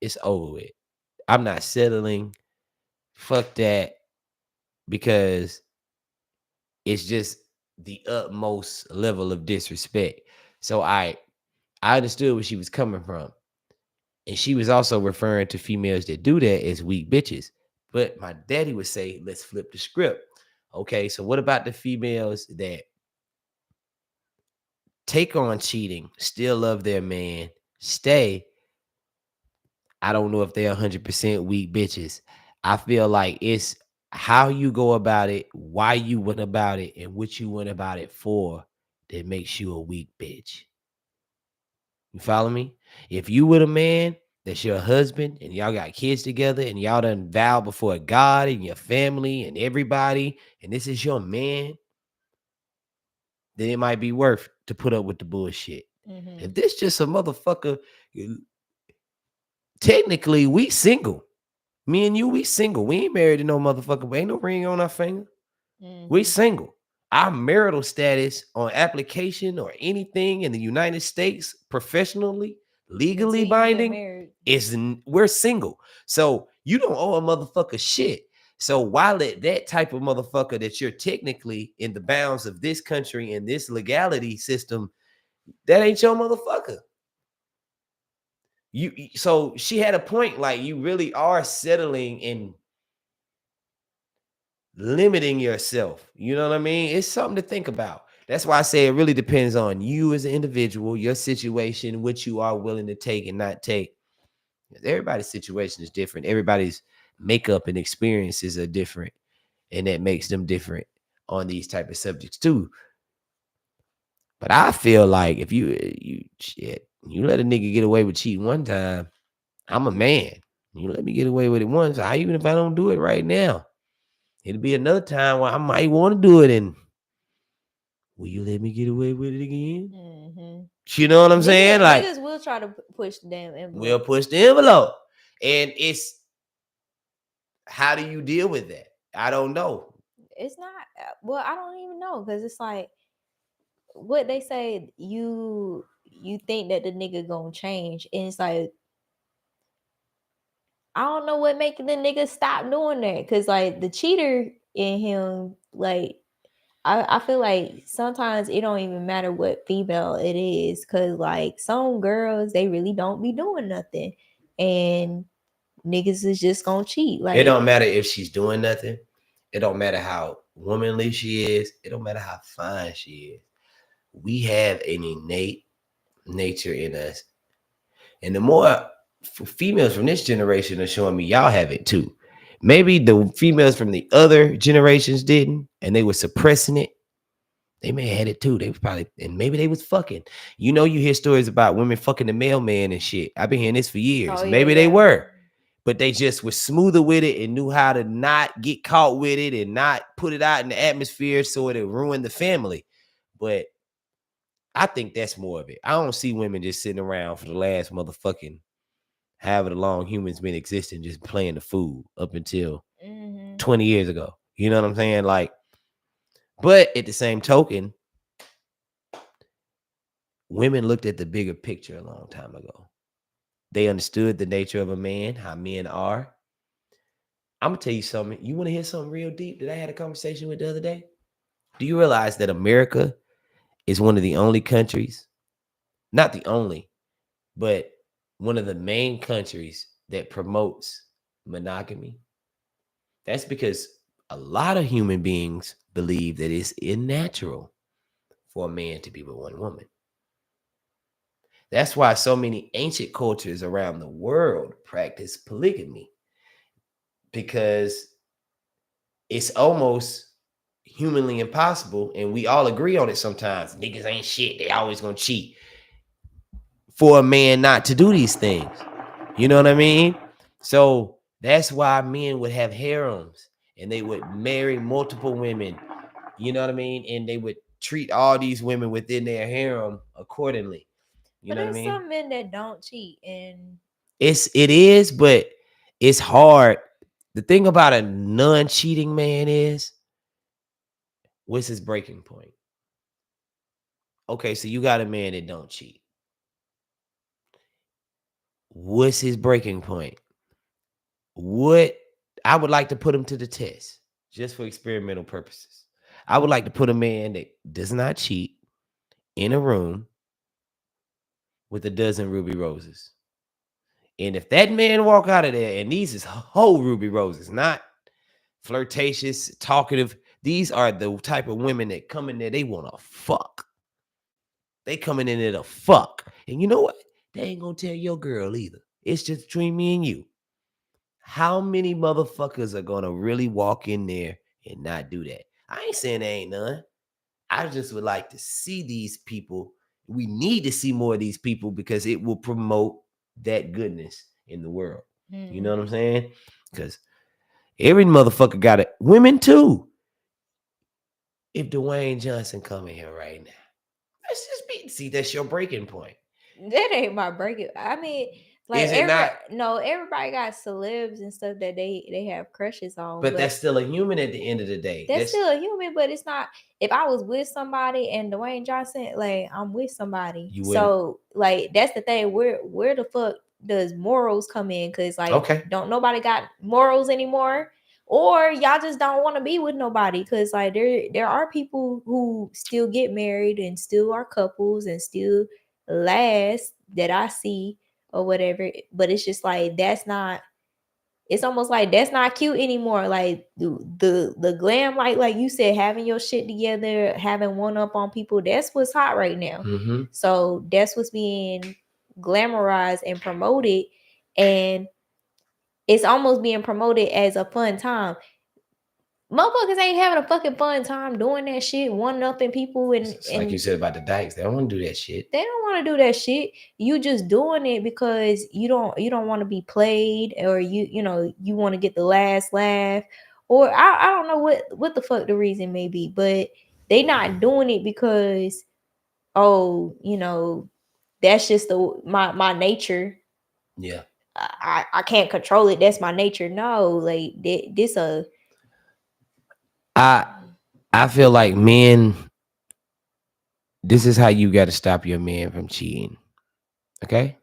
it's over with. I'm not settling. Fuck that. Because it's just the utmost level of disrespect. So I understood where she was coming from. And she was also referring to females that do that as weak bitches. But my daddy would say, let's flip the script. Okay, so what about the females that take on cheating, still love their man, stay? I don't know if they're 100% weak bitches. I feel like it's how you go about it, why you went about it, and what you went about it for that makes you a weak bitch. You follow me? If you with a man that's your husband and y'all got kids together and y'all done vow before God and your family and everybody, and this is your man, then it might be worth to put up with the bullshit. Mm-hmm. If this just a motherfucker, technically we single. Me and you, we single. We ain't married to no motherfucker. Ain't no ring on our finger. Mm-hmm. We single. Our marital status on application or anything in the United States, professionally, legally binding, is we're single. So you don't owe a motherfucker shit. So why let that type of motherfucker that you're technically in the bounds of this country and this legality system, that ain't your motherfucker. So she had a point, like you really are settling and limiting yourself. You know what I mean? It's something to think about. That's why I say it really depends on you as an individual, your situation, what you are willing to take and not take. Everybody's situation is different. Everybody's makeup and experiences are different, and that makes them different on these type of subjects too. But I feel like if you let a nigga get away with cheating one time, I'm a man. You let me get away with it once, even if I don't do it right now, it'll be another time where I might want to do it. And will you let me get away with it again? Mm-hmm. You know what I'm saying? Like, niggas will try to push the damn envelope. We'll push the envelope. And it's, how do you deal with that? I don't know. It's not, well, I don't even know, because it's like what they say, you think that the nigga gonna change, and it's like, I don't know what making the nigga stop doing that, because like the cheater in him, like I feel like sometimes it don't even matter what female it is, because like some girls, they really don't be doing nothing, and niggas is just gonna cheat. Like, it don't matter if she's doing nothing. It don't matter how womanly she is. It don't matter how fine she is. We have an innate nature in us. And the more females from this generation are showing me, y'all have it too. Maybe the females from the other generations didn't, and they were suppressing it. They may have had it too. They was probably, and maybe they was fucking. You know, you hear stories about women fucking the mailman and shit. I've been hearing this for years. Maybe they were, but they just were smoother with it and knew how to not get caught with it and not put it out in the atmosphere so it'll ruin the family. But I think that's more of it. I don't see women just sitting around for the last motherfucking however long humans been existing, just playing the fool up until 20 years ago. You know what I'm saying? Like, but at the same token, women looked at the bigger picture a long time ago. They understood the nature of a man, how men are. I'm gonna tell you something. You want to hear something real deep that I had a conversation with the other day? Do you realize that America is one of the only countries, not the only, but one of the main countries that promotes monogamy? That's because a lot of human beings believe that it's unnatural for a man to be with one woman. That's why so many ancient cultures around the world practice polygamy, because it's almost humanly impossible, and we all agree on it sometimes. Niggas ain't shit. They always gonna cheat. For a man not to do these things. You know what I mean? So that's why men would have harems and they would marry multiple women. You know what I mean? And they would treat all these women within their harem accordingly. You know what I mean? Some men that don't cheat, and it is, but it's hard. The thing about a non-cheating man is, what's his breaking point? Okay, so you got a man that don't cheat. What's his breaking point? What I would like to put him to the test, just for experimental purposes. I would like to put a man that does not cheat in a room with a dozen ruby roses. And if that man walk out of there, and these is whole ruby roses, not flirtatious, talkative. These are the type of women that come in there, they want to fuck. They coming in there to fuck. And you know what? They ain't gonna tell your girl either. It's just between me and you. How many motherfuckers are gonna really walk in there and not do that? I ain't saying there ain't none. I just would like to see these people. We need to see more of these people because it will promote that goodness in the world. You know what I'm saying? Because every motherfucker got it. Women too. If Dwayne Johnson come in here right now, let's just see, that's your breaking point. That ain't my breaking. I mean, like, is it not? No, everybody got celebs and stuff that they have crushes on. But that's still a human at the end of the day. That's still a human, but it's not. If I was with somebody and Dwayne Johnson, like, I'm with somebody. So like, that's the thing. Where the fuck does morals come in? Because like, don't nobody got morals anymore, or y'all just don't want to be with nobody? Because like, there are people who still get married and still are couples and still last that I see or whatever. But it's just like, that's not. It's almost like that's not cute anymore. Like the glam, like you said, having your shit together, having one up on people, that's what's hot right now. So that's what's being glamorized and promoted, and it's almost being promoted as a fun time. Motherfuckers ain't having a fucking fun time doing that shit, one upping people, and it's like you said about the dykes. They don't want to do that shit. They don't want to do that shit. You just doing it because you don't want to be played, or you want to get the last laugh, or I don't know what the fuck the reason may be, but they not doing it because oh, that's just my nature. Yeah. I can't control it. That's my nature. No, like this I feel like men, this is how you got to stop your man from cheating. Okay?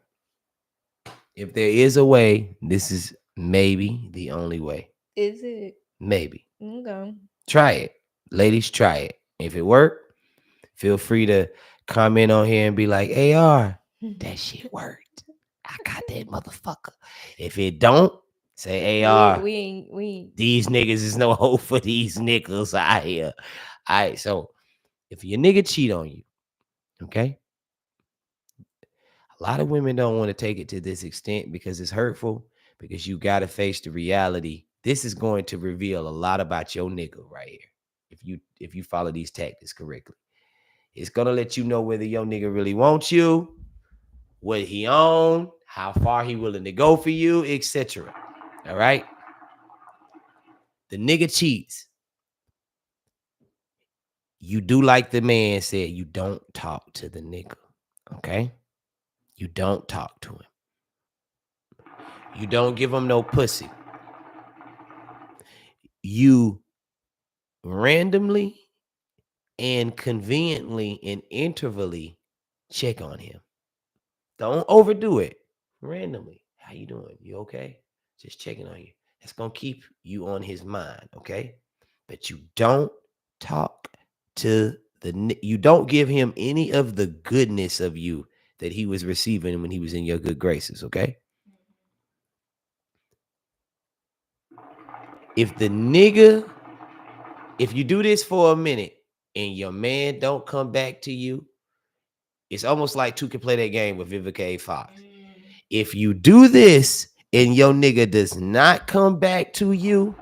If there is a way, this is maybe the only way. is it. Maybe. Okay. Try it. Ladies, try it. If it worked, feel free to comment on here and be like, AR, that shit worked. I got that motherfucker. If it don't, say AR. We These niggas is no hope for these niggas out here. All right, so if your nigga cheat on you, okay? A lot of women don't want to take it to this extent because it's hurtful, because you got to face the reality. This is going to reveal a lot about your nigga right here. If you follow these tactics correctly, it's going to let you know whether your nigga really wants you, what he on, how far he willing to go for you, etc. All right? The nigga cheats. You do like the man said, you don't talk to the nigga. Okay? You don't talk to him. You don't give him no pussy. You randomly and conveniently and intervally check on him. Don't overdo it. Randomly. How you doing? You okay? Just checking on you. That's going to keep you on his mind, okay? But you don't talk to you don't give him any of the goodness of you that he was receiving when he was in your good graces, okay? If you do this for a minute and your man don't come back to you, it's almost like two can play that game with Vivica A. Fox. If you do this and your nigga does not come back to you,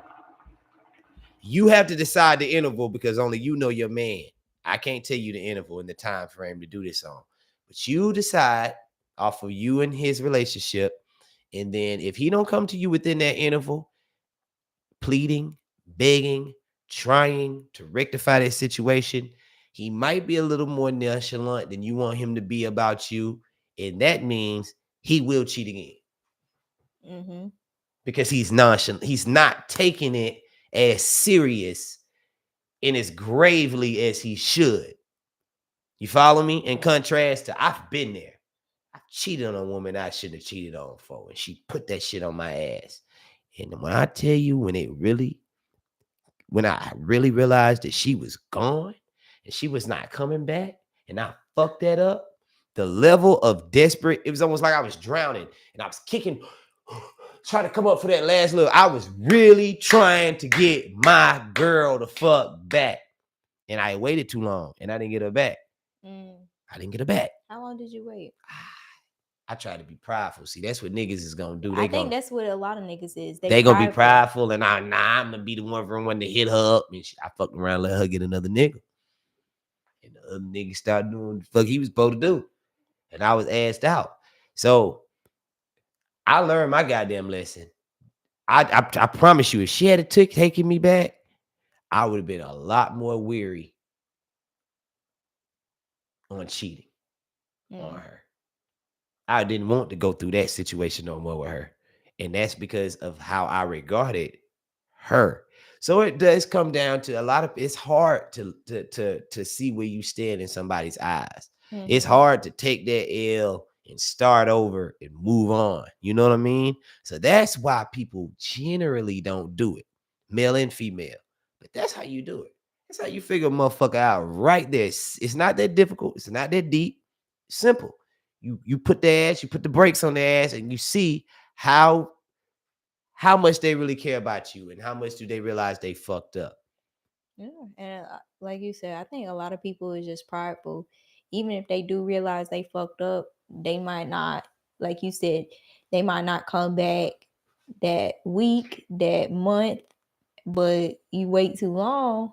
you have to decide the interval because only you know your man. I can't tell you the interval and the time frame to do this on. But you decide off of you and his relationship. And then if he don't come to you within that interval, pleading, begging, trying to rectify that situation, he might be a little more nonchalant than you want him to be about you. And that means he will cheat again. Mm-hmm. Because he's nonchalant. He's not taking it as serious and as gravely as he should. You follow me? In contrast to, I've been there. I cheated on a woman I shouldn't have cheated on for, and she put that shit on my ass. And when I tell you, when I really realized that she was gone and she was not coming back, and I fucked that up, the level of desperate, it was almost like I was drowning and I was kicking, trying to come up for that last little. I was really trying to get my girl the fuck back. And I waited too long and I didn't get her back. I didn't get her back. How long did you wait? I try to be prideful. See, that's what niggas is gonna do. I think that's what a lot of niggas is. They gonna be prideful, and I'm gonna be the one to hit her up. And I fucked around, let her get another nigga. And the other nigga started doing the fuck he was supposed to do. And I was asked out. So I learned my goddamn lesson. I promise you, if she had taken me back, I would have been a lot more weary on cheating on her. I didn't want to go through that situation no more with her. And that's because of how I regarded her. So it does come down to a lot of, it's hard to see where you stand in somebody's eyes. Mm-hmm. It's hard to take that L and start over and move on. You know what I mean? So that's why people generally don't do it, male and female. But that's how you do it. That's how you figure a motherfucker out right there. It's not that difficult. It's not that deep. It's simple. You put the ass, you put the brakes on the ass, and you see how much they really care about you and how much do they realize they fucked up. Yeah, and like you said, I think a lot of people is just prideful. Even if they do realize they fucked up, they might not, like you said, they might not come back that week, that month, but you wait too long.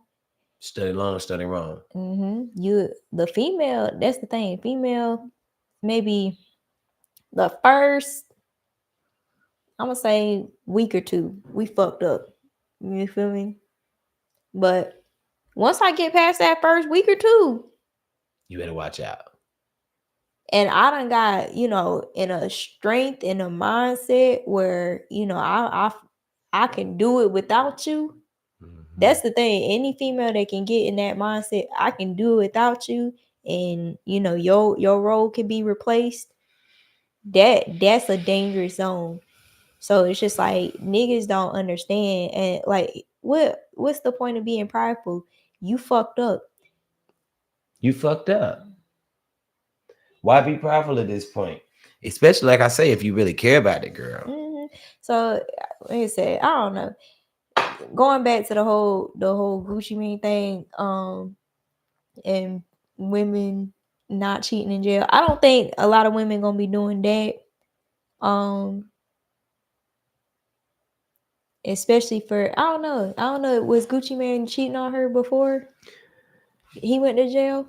Study long, study wrong. The female, that's the thing. Female, maybe the first, I'm gonna say week or two, we fucked up. You feel me? But once I get past that first week or two, you better watch out. And I done got, in a strength, in a mindset where, I can do it without you. That's the thing. Any female that can get in that mindset, I can do it without you, and your role can be replaced. That's a dangerous zone. So it's just like niggas don't understand, and like what's the point of being prideful? You fucked up. You fucked up. Why be prideful at this point? Especially like I say, if you really care about the girl. Mm-hmm. So like I said, I don't know. Going back to the whole Gucci Mane thing, and women not cheating in jail. I don't think a lot of women gonna be doing that. Especially for I don't know. Was Gucci Mane cheating on her before he went to jail?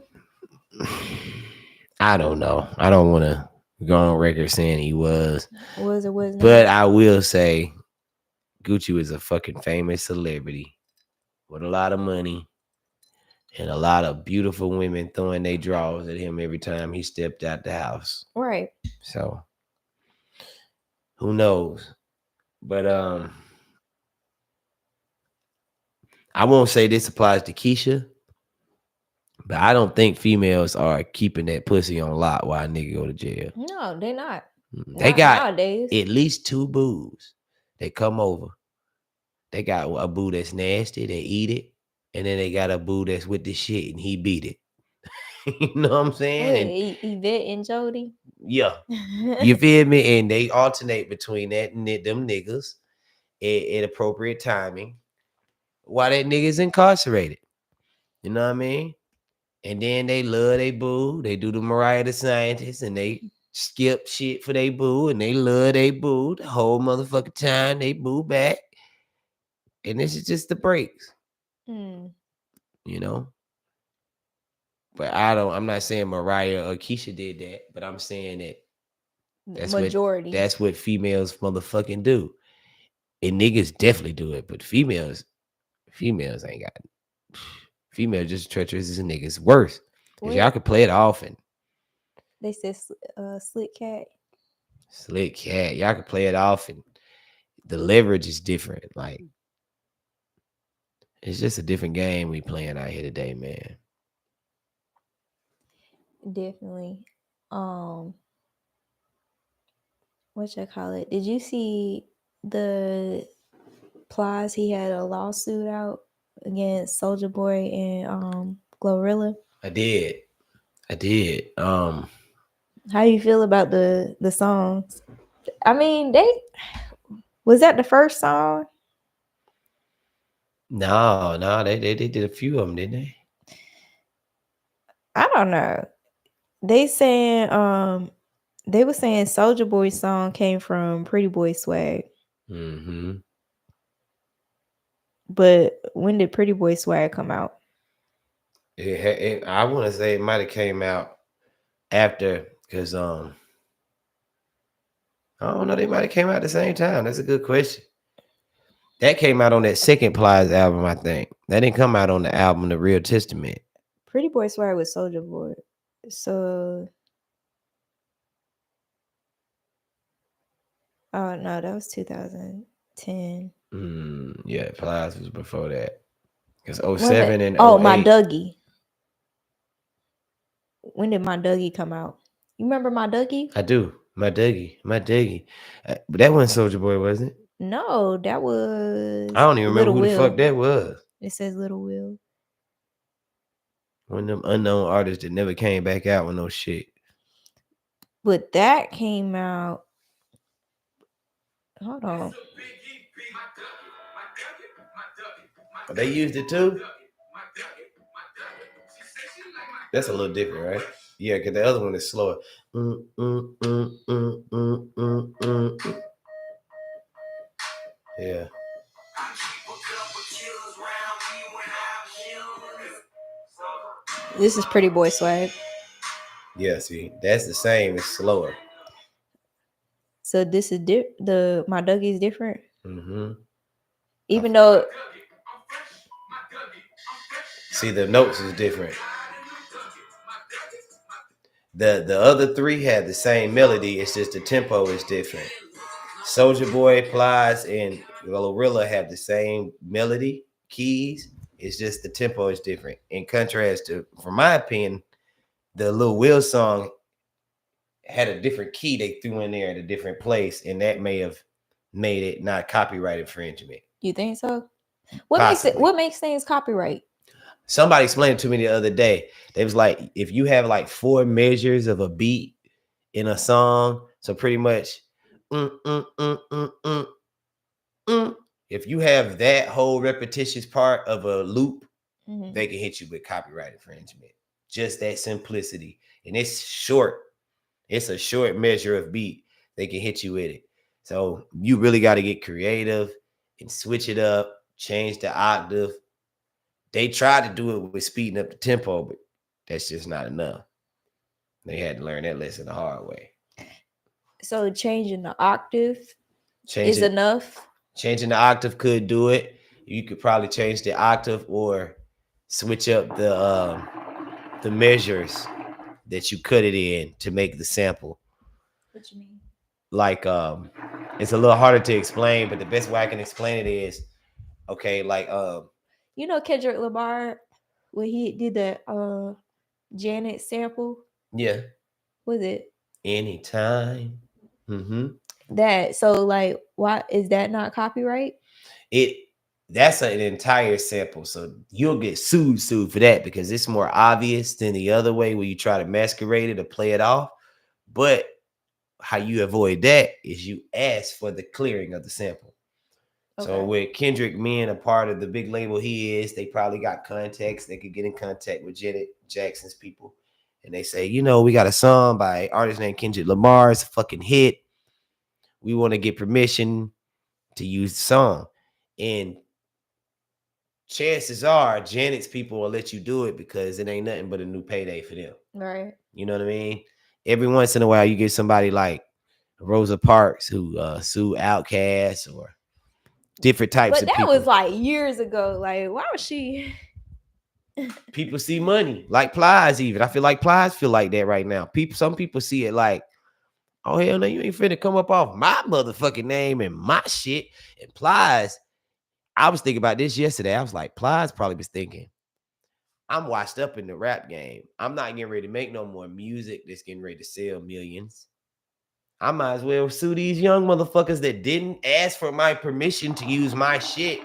I don't know. I don't want to go on record saying he was or was not. But I will say Gucci was a fucking famous celebrity with a lot of money and a lot of beautiful women throwing their drawers at him every time he stepped out the house. Right. So who knows? But I won't say this applies to Keisha, but I don't think females are keeping that pussy on lock while a nigga go to jail. No, they're not. They Not got nowadays. at least 2 boos. They come over. They got a boo that's nasty, they eat it, and then they got a boo that's with the shit and he beat it. You know what I'm saying? Yvette and Jody. Yeah. You feel me? And they alternate between that and them niggas at appropriate timing while that nigga's incarcerated. You know what I mean? And then they love they boo. They do the Mariah the Scientist and they skip shit for they boo and they love they boo the whole motherfucking time. They boo back. And this is just the breaks. You know? But I'm not saying Mariah or Keisha did that, but I'm saying that majority. That's what females motherfucking do. And niggas definitely do it, but females ain't got it. Females just treacherous as a niggas. Worse. If y'all could play it often. They said slick cat. Slick cat. Y'all could play it often. The leverage is different. Like, it's just a different game we playing out here today, man. Definitely. What you call it? Did you see the Plies? He had a lawsuit out against Soulja Boy and Glorilla. I did. How do you feel about the songs? I mean, was that the first song? No, they did a few of them, didn't they? I don't know. They saying they were saying Soulja Boy's song came from Pretty Boy Swag. Mm-hmm. But when did Pretty Boy Swag come out? I want to say it might have came out after, because I don't know, they might have came out at the same time. That's a good question. That came out on that second Plies album, I think. That didn't come out on the album The Real Testament. Pretty Boy Swag was Soulja Boy. So oh no, that was 2010. Yeah, Plies was before that. Because 07 and 08. My Dougie. When did My Dougie come out? You remember My Dougie? I do. My Dougie. But that wasn't Soulja Boy, wasn't it? No, that was. I don't even remember who the fuck that was. It says Little Will. One of them unknown artists that never came back out with no shit. But that came out. Hold on. They used it too? That's a little different, right? Yeah, because the other one is slower. Yeah. This is Pretty Boy Swag. Yeah, see, that's the same. It's slower. So this is My Dougie is different. Mm-hmm. Even though. See, the notes is different. The other three have the same melody. It's just the tempo is different. Soldier Boy, Plies, and Glorilla have the same melody, keys. It's just the tempo is different. In contrast to, from my opinion, the Lil Will song had a different key they threw in there at a different place, and that may have made it not copyright infringement. You think so? What makes things copyright? Somebody explained it to me the other day. They was like, if you have like 4 measures of a beat in a song, so pretty much, if you have that whole repetitious part of a loop, they can hit you with copyright infringement. Just that simplicity, and it's short. It's a short measure of beat. They can hit you with it. So you really got to get creative and switch it up, change the octave. They tried to do it with speeding up the tempo, but that's just not enough. They had to learn that lesson the hard way. So changing the octave is enough? Changing the octave could do it. You could probably change the octave or switch up the measures that you cut it in to make the sample. What you mean? Like it's a little harder to explain, but the best way I can explain it is, okay, like you know Kendrick Lamar when he did the Janet sample? Yeah. Was it? Anytime. That, so like, why is that not copyright? That's an entire sample, so you'll get sued for that because it's more obvious than the other way where you try to masquerade it or play it off. But how you avoid that is you ask for the clearing of the sample. Okay. So with Kendrick being a part of the big label he is, they probably got contacts. They could get in contact with Janet Jackson's people, and they say, you know, we got a song by an artist named Kendrick Lamar. It's a fucking hit. We want to get permission to use the song. And chances are Janet's people will let you do it because it ain't nothing but a new payday for them. Right. You know what I mean? Every once in a while, you get somebody like Rosa Parks who sue Outkast or different types of people. But that was like years ago. Like, why was she? People see money. Like Plies even. I feel like Plies feel like that right now. Some people see it like, oh, hell no, you ain't finna come up off my motherfucking name and my shit. And Plies, I was thinking about this yesterday. I was like, Plies probably was thinking, I'm washed up in the rap game. I'm not getting ready to make no more music that's getting ready to sell millions. I might as well sue these young motherfuckers that didn't ask for my permission to use my shit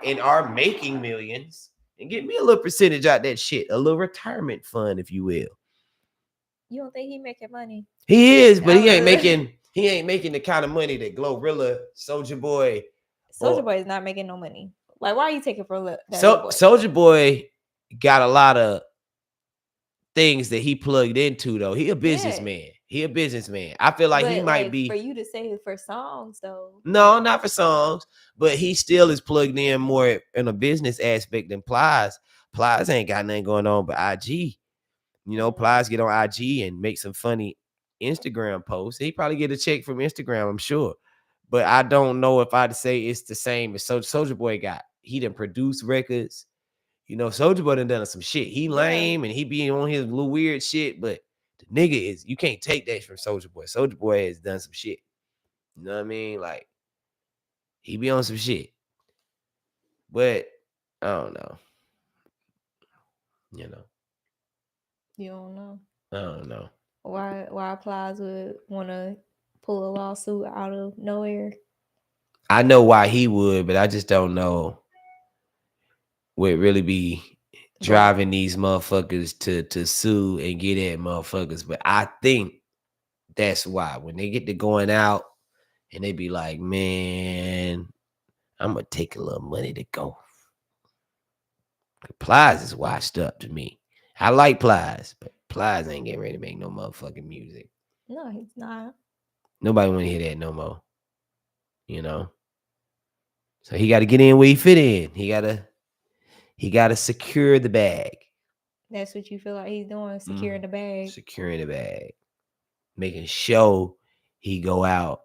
and are making millions and get me a little percentage out that shit, a little retirement fund, if you will. You don't think he making money? He is, but he ain't making the kind of money that Glorilla, Soldier Boy. Soldier Boy is not making no money. Like, why are you taking from that? Soldier Boy got a lot of things that he plugged into, though. He a businessman. Yeah. He a businessman. I feel like he might be. For you to say for songs, though. No, not for songs. But he still is plugged in more in a business aspect than Plies. Plies ain't got nothing going on but IG. You know, Plies get on IG and make some funny Instagram posts. He probably get a check from Instagram, I'm sure. But I don't know if I'd say it's the same as Soldier Boy got. He done produced records. You know, Soldier Boy done some shit. He lame and he be on his little weird shit, but the nigga is, you can't take that from Soldier Boy. Soldier Boy has done some shit. You know what I mean? Like, he be on some shit. But I don't know. You know. You don't know? I don't know. Why Plies would want to pull a lawsuit out of nowhere? I know why he would, but I just don't know what really be driving these motherfuckers to sue and get at motherfuckers. But I think that's why when they get to going out and they be like, man, I'm gonna take a little money to go. Plies is washed up to me. I like Plies, but Plies ain't getting ready to make no motherfucking music. No, he's not. Nobody want to hear that no more. You know? So he got to get in where he fit in. He got to secure the bag. That's what you feel like he's doing, securing the bag. Securing the bag. Making sure he go out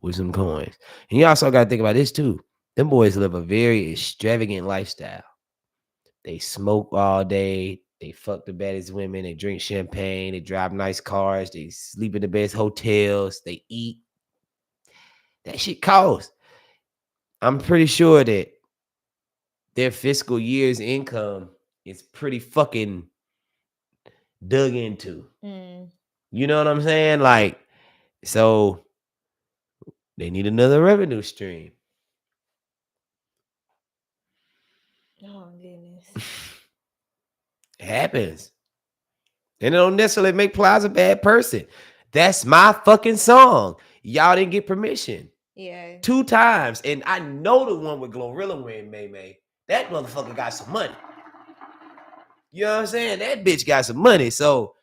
with some coins. And you also got to think about this too. Them boys live a very extravagant lifestyle. They smoke all day. They fuck the baddest women. They drink champagne. They drive nice cars. They sleep in the best hotels. They eat. That shit costs. I'm pretty sure that their fiscal year's income is pretty fucking dug into. You know what I'm saying? Like, so they need another revenue stream. Oh goodness. It happens. And it don't necessarily make Plies a bad person. That's my fucking song. Y'all didn't get permission. Yeah. 2 times. And I know the one with Glorilla when May. That motherfucker got some money. You know what I'm saying? That bitch got some money. So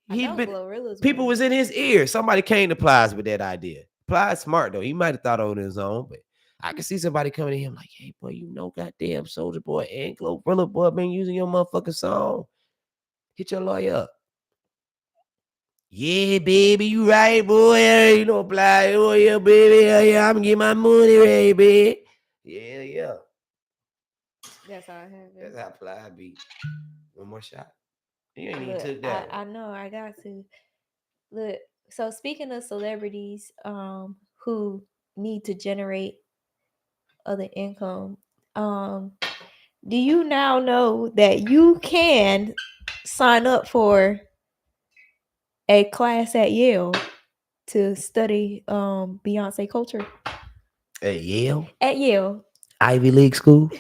people was in his ear. Somebody came to Plies with that idea. Plies smart though. He might have thought on his own, but I can see somebody coming to him like, hey boy, you know goddamn Soulja Boy and Glorilla Boy been using your motherfucking song. Hit your lawyer up. Yeah, baby, you right, boy. You know, Plies. Oh yeah, baby. Yeah, I'm gonna get my money, baby. Yeah. That's how it happens. That's how Plies be. One more shot. You ain't even took that. I know, I got to. Look, so speaking of celebrities who need to generate other income, do you now know that you can sign up for a class at Yale to study Beyonce culture? At Yale? At Yale. Ivy League school?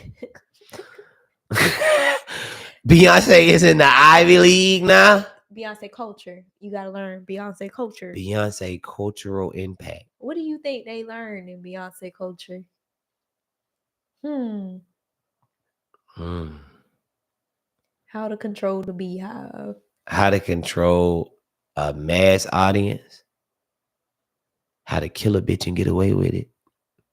Beyonce is in the Ivy League now? Beyonce culture. You got to learn Beyonce culture. Beyonce cultural impact. What do you think they learn in Beyonce culture? How to control the beehive. How to control a mass audience. How to kill a bitch and get away with it.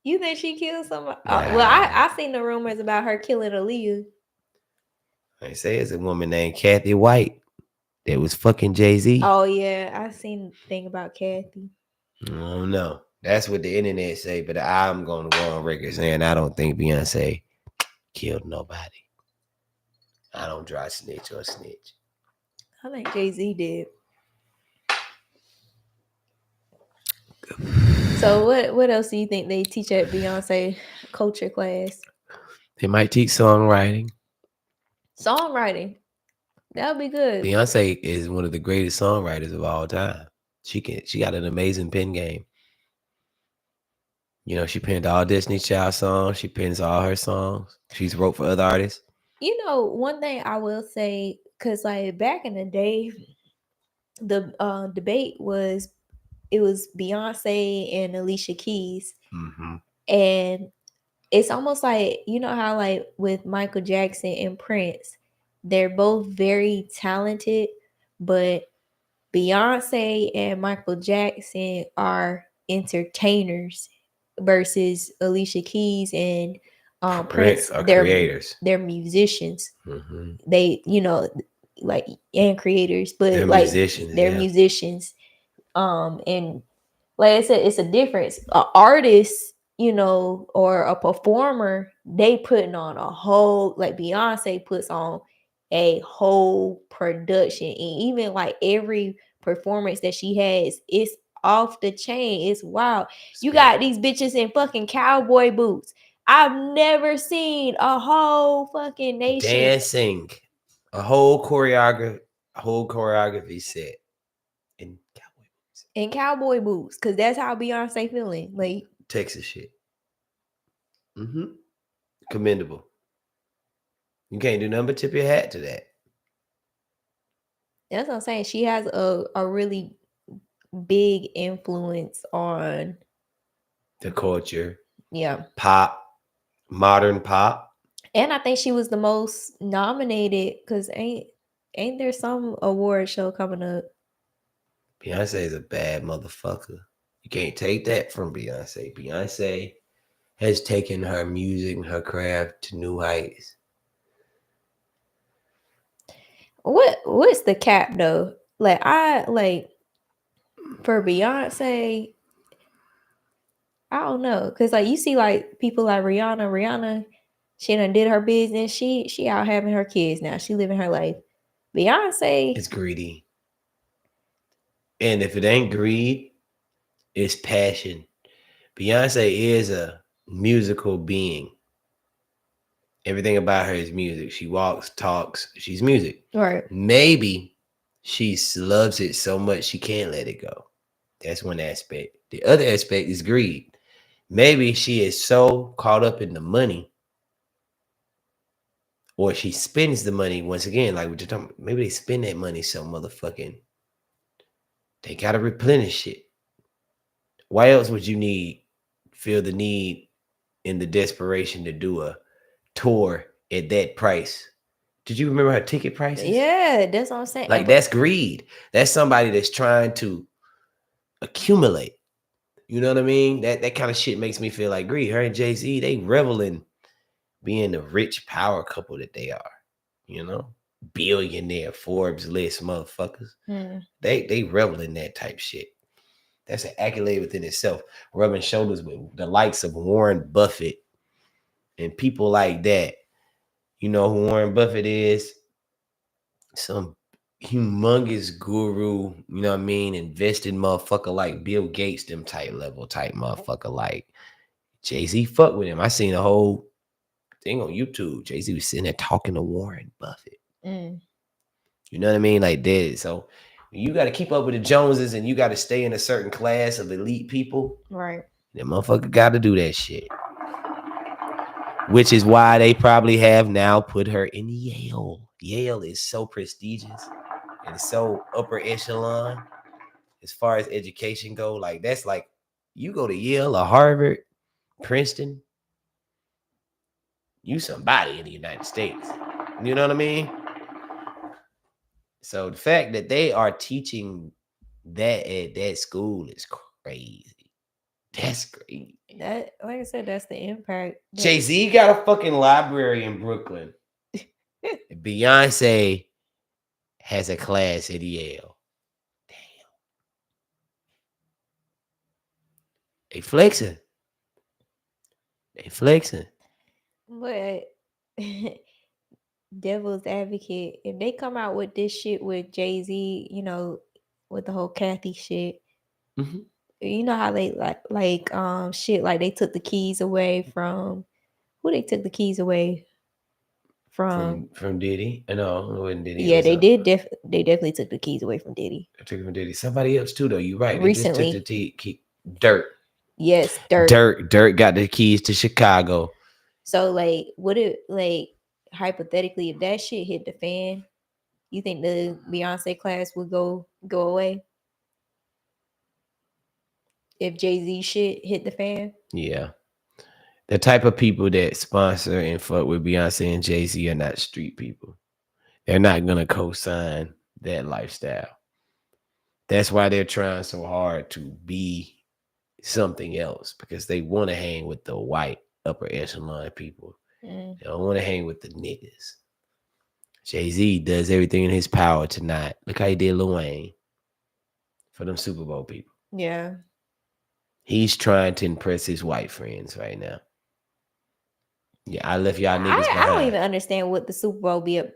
You think she killed somebody? Well, I seen the rumors about her killing Aaliyah. They say it's a woman named Kathy White that was fucking Jay-Z. Oh yeah, I seen the thing about Kathy. I don't know. That's what the internet say, but I'm gonna go on record saying I don't think Beyonce killed nobody. I don't dry snitch or snitch. I think Jay-Z did. So what else do you think they teach at Beyonce culture class? They might teach songwriting. That would be good. Beyonce is one of the greatest songwriters of all time. She got an amazing pen game. You know, she penned all Destiny's Child songs. She pens all her songs. She's wrote for other artists. You know, one thing I will say, because like back in the day, the debate was Beyonce and Alicia Keys. Mm-hmm. And it's almost like, you know how like with Michael Jackson and Prince, they're both very talented, but Beyonce and Michael Jackson are entertainers versus Alicia Keys and Prince are creators. They're musicians. Mm-hmm. They, you know, like, and creators, but they're like musicians, they're musicians. And like I said, it's a difference. An artist, you know, or a performer, they putting on a whole, like Beyonce puts on a whole production, and even like every performance that she has, it's off the chain. It's wild. You got these bitches in fucking cowboy boots. I've never seen a whole fucking nation dancing, a whole choreography set in cowboy boots, because that's how Beyonce feeling, like Texas shit. Commendable. You can't do nothing but tip your hat to that. That's what I'm saying. She has a really big influence on the culture. Yeah. Pop, modern pop. And I think she was the most nominated, because ain't there some award show coming up? Beyonce is a bad motherfucker. You can't take that from Beyonce. Beyonce has taken her music and her craft to new heights. What's the cap though? For Beyonce, I don't know, because like you see like people like Rihanna, she done did her business. She out having her kids now. She living her life. Beyonce. It's greedy. And if it ain't greed, it's passion. Beyonce is a musical being. Everything about her is music. She walks, talks, she's music. Right. Maybe she loves it so much she can't let it go. That's one aspect. The other aspect is greed. Maybe she is so caught up in the money, or she spends the money once again, like what you're talking about. Maybe they spend that money so motherfucking. They gotta replenish it. Why else would you feel the need and the desperation to do a tour at that price? Did you remember her ticket prices? Yeah, that's what I'm saying. Like, that's greed. That's somebody that's trying to accumulate. You know what I mean? That kind of shit makes me feel like greed. Her and Jay-Z, they revel in being the rich power couple that they are. You know? Billionaire Forbes list motherfuckers. They revel in that type shit. That's an accolade within itself. Rubbing shoulders with the likes of Warren Buffett and people like that. You know who Warren Buffett is? Some humongous guru, you know what I mean? Invested motherfucker like Bill Gates, them type motherfucker like Jay-Z fuck with him. I seen a whole thing on YouTube. Jay-Z was sitting there talking to Warren Buffett. You know what I mean? Like that. So you got to keep up with the Joneses and you got to stay in a certain class of elite people. Right. That motherfucker got to do that shit. Which is why they probably have now put her in Yale. Yale is so prestigious and so upper echelon as far as education go. Like, that's like, you go to Yale or Harvard, Princeton, you somebody in the United States. You know what I mean? So the fact that they are teaching that at that school is crazy. That's crazy. That, like I said, that's the impact. Jay-Z got a fucking library in Brooklyn. Beyonce has a class at Yale. Damn. They flexing. But devil's advocate, if they come out with this shit with Jay-Z, you know, with the whole Kathy shit, you know how they like shit, like they took the keys away from who? They took the keys away from Diddy. No, it wasn't Diddy. Yeah, they did. They definitely took the keys away from Diddy. They took it from Diddy. Somebody else too, though. You're right. Recently. They just took the Dirt. Yes, Dirt. Dirt got the keys to Chicago. So, like, would it, like, hypothetically, if that shit hit the fan, you think the Beyonce class would go away? If Jay-Z shit hit the fan? Yeah. The type of people that sponsor and fuck with Beyonce and Jay-Z are not street people. They're not going to co-sign that lifestyle. That's why they're trying so hard to be something else, because they want to hang with the white upper echelon people. They don't want to hang with the niggas. Jay-Z does everything in his power to not. Look how he did Lil Wayne for them Super Bowl people. Yeah. He's trying to impress his white friends right now. Yeah, I left y'all niggas behind. I don't even understand what the Super Bowl be up.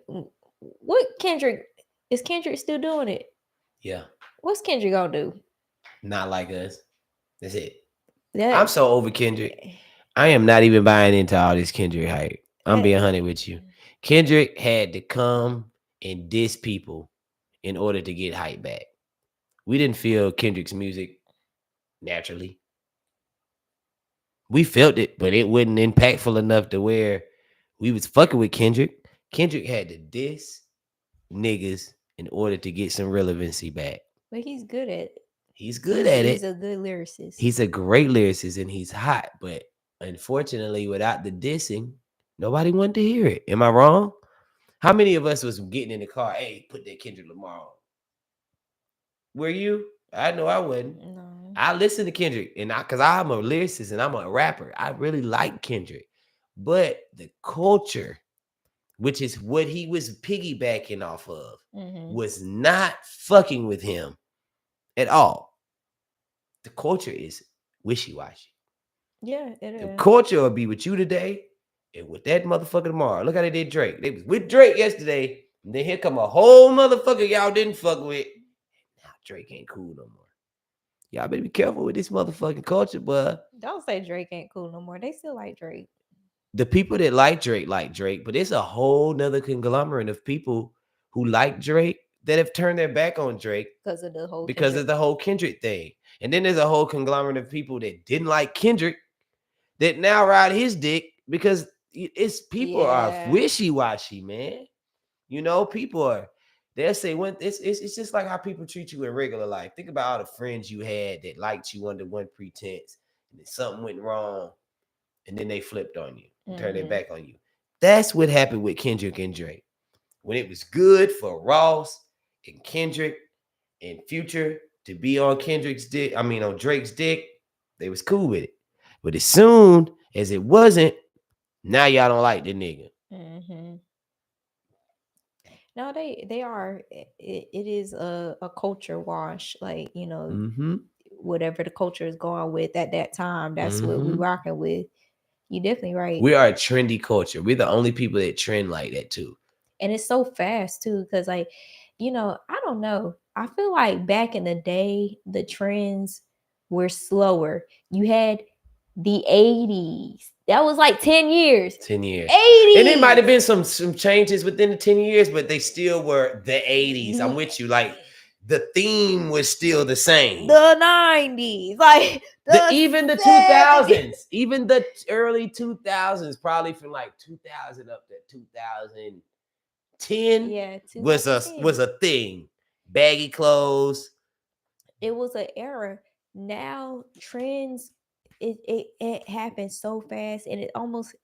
What Kendrick, is Kendrick still doing it? Yeah. What's Kendrick gonna do? Not like us. That's it. I'm so over Kendrick. I am not even buying into all this Kendrick hype. I'm being honest with you. Kendrick had to come and diss people in order to get hype back. We didn't feel Kendrick's music naturally. We felt it, but it wasn't impactful enough to where we was fucking with Kendrick. Kendrick had to diss niggas in order to get some relevancy back. But he's good at it. He's good at it. He's a good lyricist. He's a great lyricist and he's hot. But unfortunately, without the dissing, nobody wanted to hear it. Am I wrong? How many of us was getting in the car? Hey, put that Kendrick Lamar on. Were you? I know I wasn't. No. I listen to Kendrick, and because I'm a lyricist and I'm a rapper, I really like Kendrick. But the culture, which is what he was piggybacking off of, was not fucking with him at all. The culture is wishy-washy. Yeah, it is. The culture will be with you today and with that motherfucker tomorrow. Look how they did Drake. They was with Drake yesterday, And then here come a whole motherfucker y'all didn't fuck with. Now Drake ain't cool no more. Y'all better be careful with this motherfucking culture, but Don't say Drake ain't cool no more. They still like Drake. the people that like Drake, but it's a whole nother conglomerate of people who like Drake that have turned their back on Drake because of the whole Kendrick thing. And then there's a whole conglomerate of people that didn't like Kendrick that now ride his dick because it's people are wishy-washy, man. You know, people are, they'll say when it's just like how people treat you in regular life. Think about all the friends you had that liked you under one pretense, and then something went wrong, and then they flipped on you and turned their back on you. That's what happened with Kendrick and Drake. When it was good for Ross and Kendrick and Future to be on on Drake's dick, they was cool with it. But as soon as it wasn't, now y'all don't like the nigga. No, they are. It is a culture wash. Like, you know, whatever the culture is going with at that time, that's what we rocking with. You definitely right. We are a trendy culture. We're the only people that trend like that too. And it's so fast too, because like, you know, I don't know. I feel like back in the day, the trends were slower. You had the 80s. That was like 10 years. 10 years. 80s. And it might have been some changes within the 10 years, but they still were the 80s. I'm with you. Like, the theme was still the same. The 90s. Like, even the 2000s. Even the early 2000s, probably from like 2000 up to 2010 was a thing. Baggy clothes. It was an era. Now trends, it happens so fast, and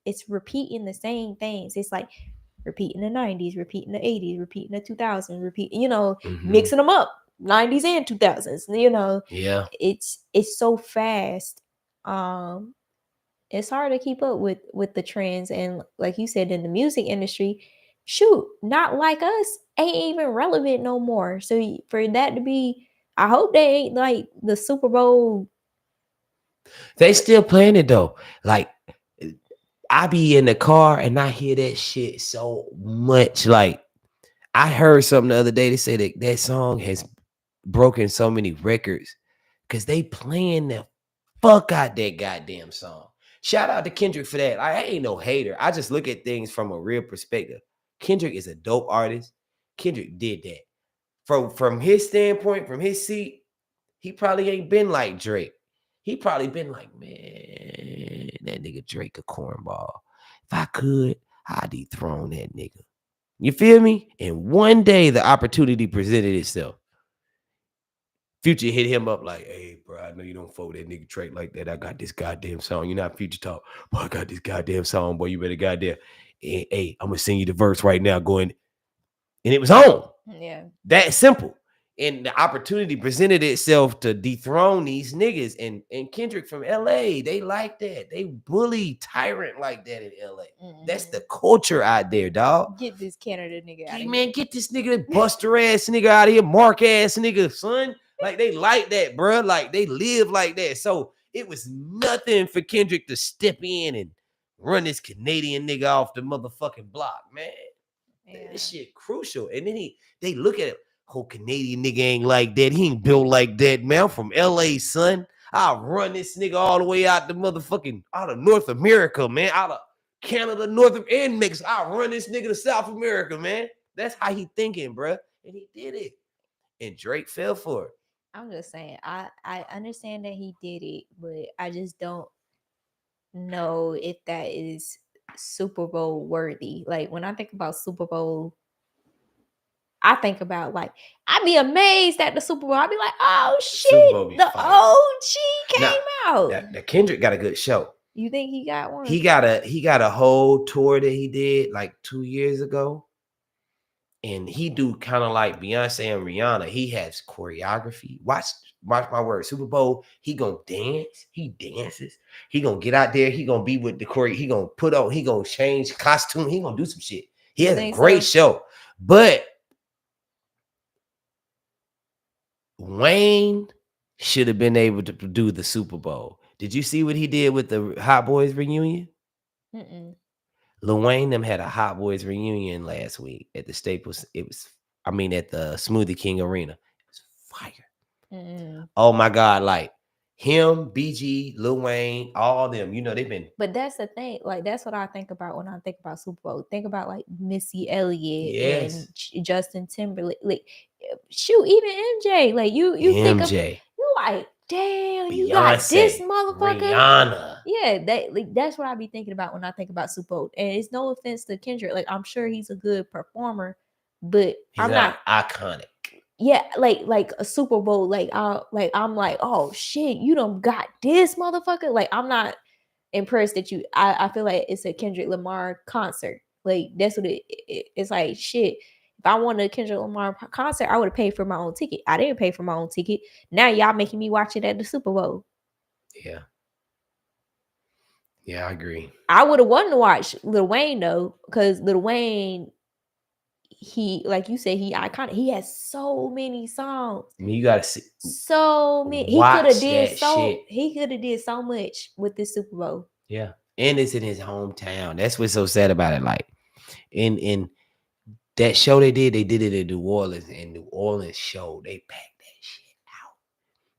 it's repeating the same things. It's like repeating the 90s, repeating the 80s, repeating the 2000s, mixing them up, 90s and 2000s. You know, it's so fast. It's hard to keep up with the trends, and like you said, in the music industry, shoot, not like us ain't even relevant no more. So for that to be, I hope they ain't like the Super Bowl. They still playing it though. Like, I be in the car and I hear that shit so much. Like, I heard something the other day. They said that song has broken so many records because they playing the fuck out that goddamn song. Shout out to Kendrick for that. I ain't no hater. I just look at things from a real perspective. Kendrick is a dope artist. Kendrick did that. From his standpoint, from his seat, he probably ain't been like Drake. He probably been like, man, that nigga Drake a cornball. If I could, I'd dethrone that nigga. You feel me? And one day the opportunity presented itself. Future hit him up like, hey, bro, I know you don't fuck with that nigga Drake like that. I got this goddamn song. You know how Future talk. Boy, I got this goddamn song. Boy, you better goddamn. Hey, I'm going to sing you the verse right now. Going. And it was on. Yeah. That simple. And the opportunity presented itself to dethrone these niggas. And Kendrick from LA, they like that. They bully tyrant like that in LA. That's the culture out there, dog. Get this Canada nigga out of here. Man, get this nigga, buster ass nigga out of here, mark ass nigga, son. Like, they like that, bro. Like, they live like that. So it was nothing for Kendrick to step in and run this Canadian nigga off the motherfucking block, man. Yeah. This shit crucial. And then they look at it. Whole Canadian nigga ain't like that. He ain't built like that, man. I'm from LA, son. I'll run this nigga all the way out of North America, man. Out of Canada, North and Mexico. I'll run this nigga to South America, man. That's how he thinking, bro. And he did it. And Drake fell for it. I'm just saying, I understand that he did it, but I just don't know if that is Super Bowl worthy. Like, when I think about Super Bowl, I think about, like, I'd be amazed at the Super Bowl. I'd be like, oh shit, the OG came out. The Kendrick got a good show. You think he got one? He got a whole tour that he did like 2 years ago. And he do kind of like Beyonce and Rihanna. He has choreography. Watch my word. Super Bowl, he gonna dance. He dances. He gonna get out there. He gonna be with the choreo. He gonna put on. He gonna change costume. He gonna do some shit. He has a great show. But Wayne should have been able to do the Super Bowl. Did you see what he did with the Hot Boys reunion? Lil Wayne them had a Hot Boys reunion last week at the Staples. At the Smoothie King Arena. It was fire. Mm-mm. Oh my God, like him, BG, Lil Wayne, all them. You know, they've been. But that's the thing. Like that's what I think about when I think about Super Bowl. Think about like Missy Elliott and Justin Timberlake. Like, shoot, even MJ. Like you think of you like, damn, Beyonce, you got this motherfucker. Rihanna. Yeah, that's what I be thinking about when I think about Super Bowl. And it's no offense to Kendrick. Like I'm sure he's a good performer, but He's not iconic. Yeah, like a Super Bowl, like I'm like, oh shit, you done got this motherfucker. Like I'm not impressed that you. I feel like it's a Kendrick Lamar concert. Like that's what it's like. Shit, if I wanted a Kendrick Lamar concert, I would have paid for my own ticket. I didn't pay for my own ticket. Now y'all making me watch it at the Super Bowl. Yeah, I agree. I would have wanted to watch Lil Wayne though, because Lil Wayne, he, like you said, he iconic. He has so many songs. I mean, you gotta see so many. He could have did so. He could have did so much with this Super Bowl. Yeah, and it's in his hometown. That's what's so sad about it. Like, in that show they did it in New Orleans. And New Orleans show, they packed that shit out.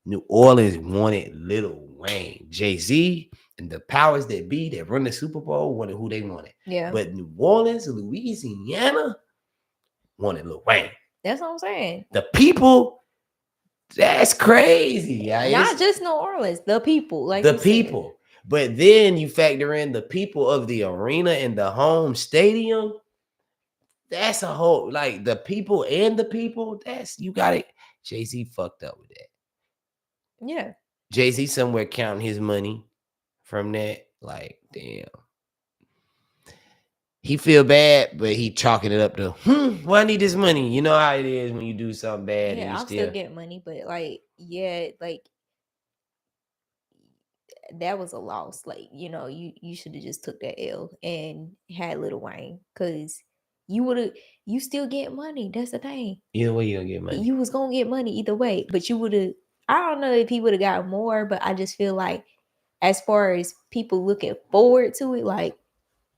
New Orleans wanted Lil Wayne, Jay-Z, and the powers that be that run the Super Bowl wanted who they wanted. Yeah, but New Orleans, Louisiana, wanted Lil Wayne. That's what I'm saying. The people, that's crazy. Not just New Orleans, the people. Like the people. Said. But then you factor in the people of the arena and the home stadium. That's a whole, like the people and the people. That's, you got it. Jay-Z fucked up with that. Yeah. Jay-Z somewhere counting his money from that. Like, damn. He feel bad, but he chalking it up to, well, I need this money. You know how it is when you do something bad. Yeah, and I'm still getting money, but like, yeah, like that was a loss. Like, you know, you should have just took that L and had Lil Wayne, because you still get money. That's the thing. Either way, you gonna get money. You was gonna get money either way, but you would have. I don't know if he would have got more, but I just feel like, as far as people looking forward to it, like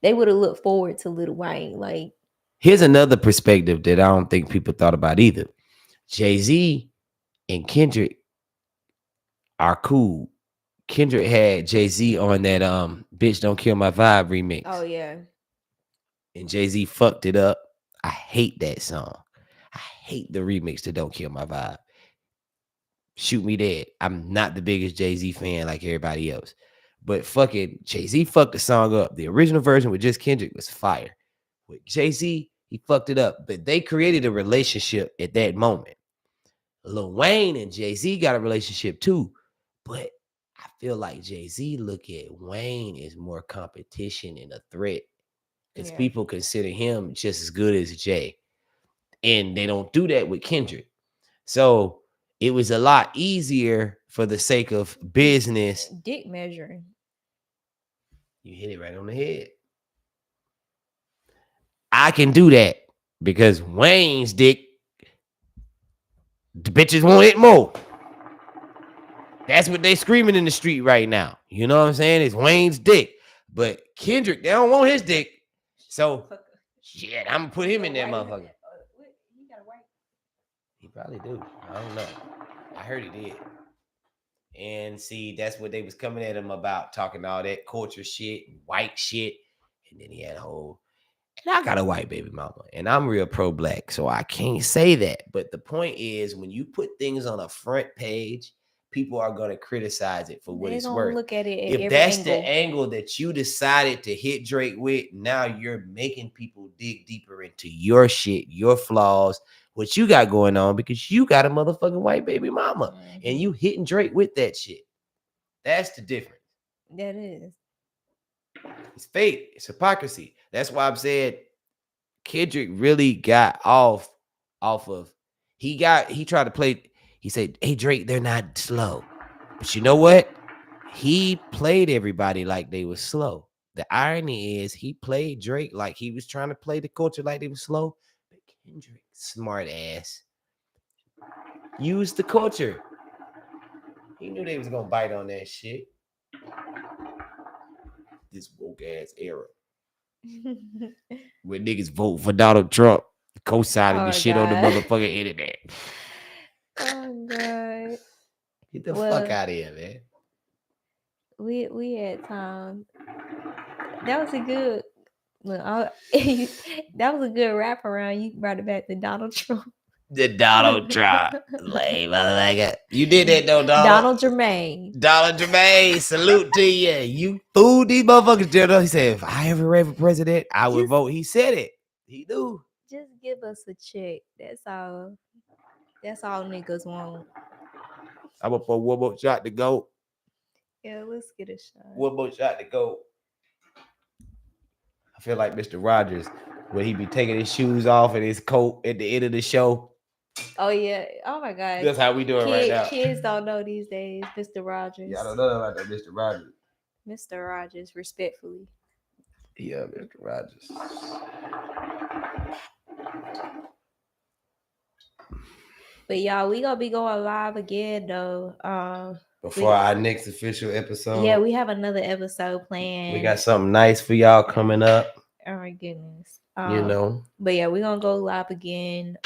they would have looked forward to Lil Wayne. Like, here's another perspective that I don't think people thought about either. Jay-Z and Kendrick are cool. Kendrick had Jay-Z on that Bitch Don't Kill My Vibe remix. Oh yeah. And Jay-Z fucked it up. I hate that song. I hate the remix to Don't Kill My Vibe. Shoot me dead. I'm not the biggest Jay-Z fan like everybody else. But fucking Jay-Z fucked the song up. The original version with just Kendrick was fire. With Jay-Z, he fucked it up. But they created a relationship at that moment. Lil Wayne and Jay-Z got a relationship too. But I feel like Jay-Z look at Wayne as more competition and a threat. Because people consider him just as good as Jay. And they don't do that with Kendrick. So it was a lot easier for the sake of business. Dick measuring. You hit it right on the head. I can do that because Wayne's dick, the bitches want it more. That's what they screaming in the street right now. You know what I'm saying? It's Wayne's dick. But Kendrick, they don't want his dick. So, shit, I'm gonna put him in that motherfucker. He probably do. I don't know. I heard he did. And see, that's what they was coming at him about, talking all that culture shit, white shit. And then he had a whole, and I got a white baby mama, and I'm real pro-black, so I can't say that. But the point is, when you put things on a front page, people are going to criticize it for what it's worth. Look at it if that's the angle that you decided to hit Drake with, now you're making people dig deeper into your shit, your flaws, what you got going on, because you got a motherfucking white baby mama, and you hitting Drake with that shit. That's the difference. That is. It's fake. It's hypocrisy. That's why I've said Kendrick really got off of. He tried to play. He said, "Hey Drake, they're not slow," but you know what? He played everybody like they were slow. The irony is, he played Drake like he was trying to play the culture like they were slow. But Kendrick, smart ass, used the culture. He knew they was gonna bite on that shit. This woke ass era. When niggas vote for Donald Trump, co-signing the Oh, shit on the God. motherfucking internet. Oh God. Get the Well, fuck out of here, man. We had time. That was a good. Look, that was a good wrap around. You brought it back to Donald Trump. The Donald Trump. Lame motherfucker. You did that though, Donald Jermaine. Donald Jermaine, salute to you. You fooled these motherfuckers, General. He said, if I ever ran for president, I would Just- vote. He said it. He knew. Just give us a check. That's all. That's all niggas want. I'm gonna put one more shot to go. Yeah, let's get a shot. One more shot to go. I feel like Mr. Rogers when he be taking his shoes off and his coat at the end of the show. Oh yeah. Oh my God. That's how we doing right now. Kids don't know these days, Mr. Rogers. Y'all don't know about that, Mr. Rogers. Mr. Rogers, respectfully. Yeah, Mr. Rogers. But y'all, we gonna be going live again though. Before our next official episode. Yeah, we have another episode planned. We got something nice for y'all coming up. Oh my goodness. You know. But yeah, we're gonna go live again.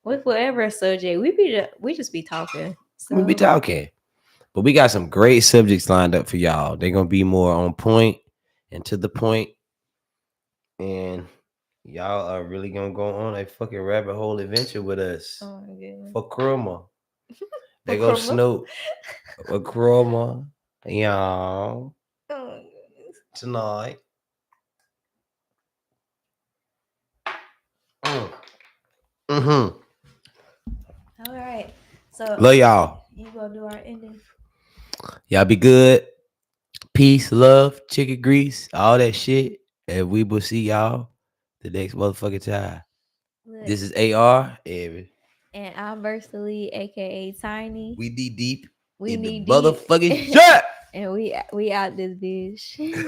With whatever subject. We just be talking. So. We be talking. But we got some great subjects lined up for y'all. They're gonna be more on point and to the point. And y'all are really gonna go on a fucking rabbit hole adventure with us. Oh my goodness. For Chroma. They For go Chroma? Snoop. For Chroma. Y'all. Oh my goodness. Tonight. Mm-hmm. All right. So Love y'all. you gonna do our ending? Y'all be good. Peace, love, chicken grease, all that shit. And we will see y'all the next motherfucking time. Look, This is AR. And I'm Versatily, aka Tiny. we knee deep We in the need motherfucking shit. And we out this bitch. Yeah.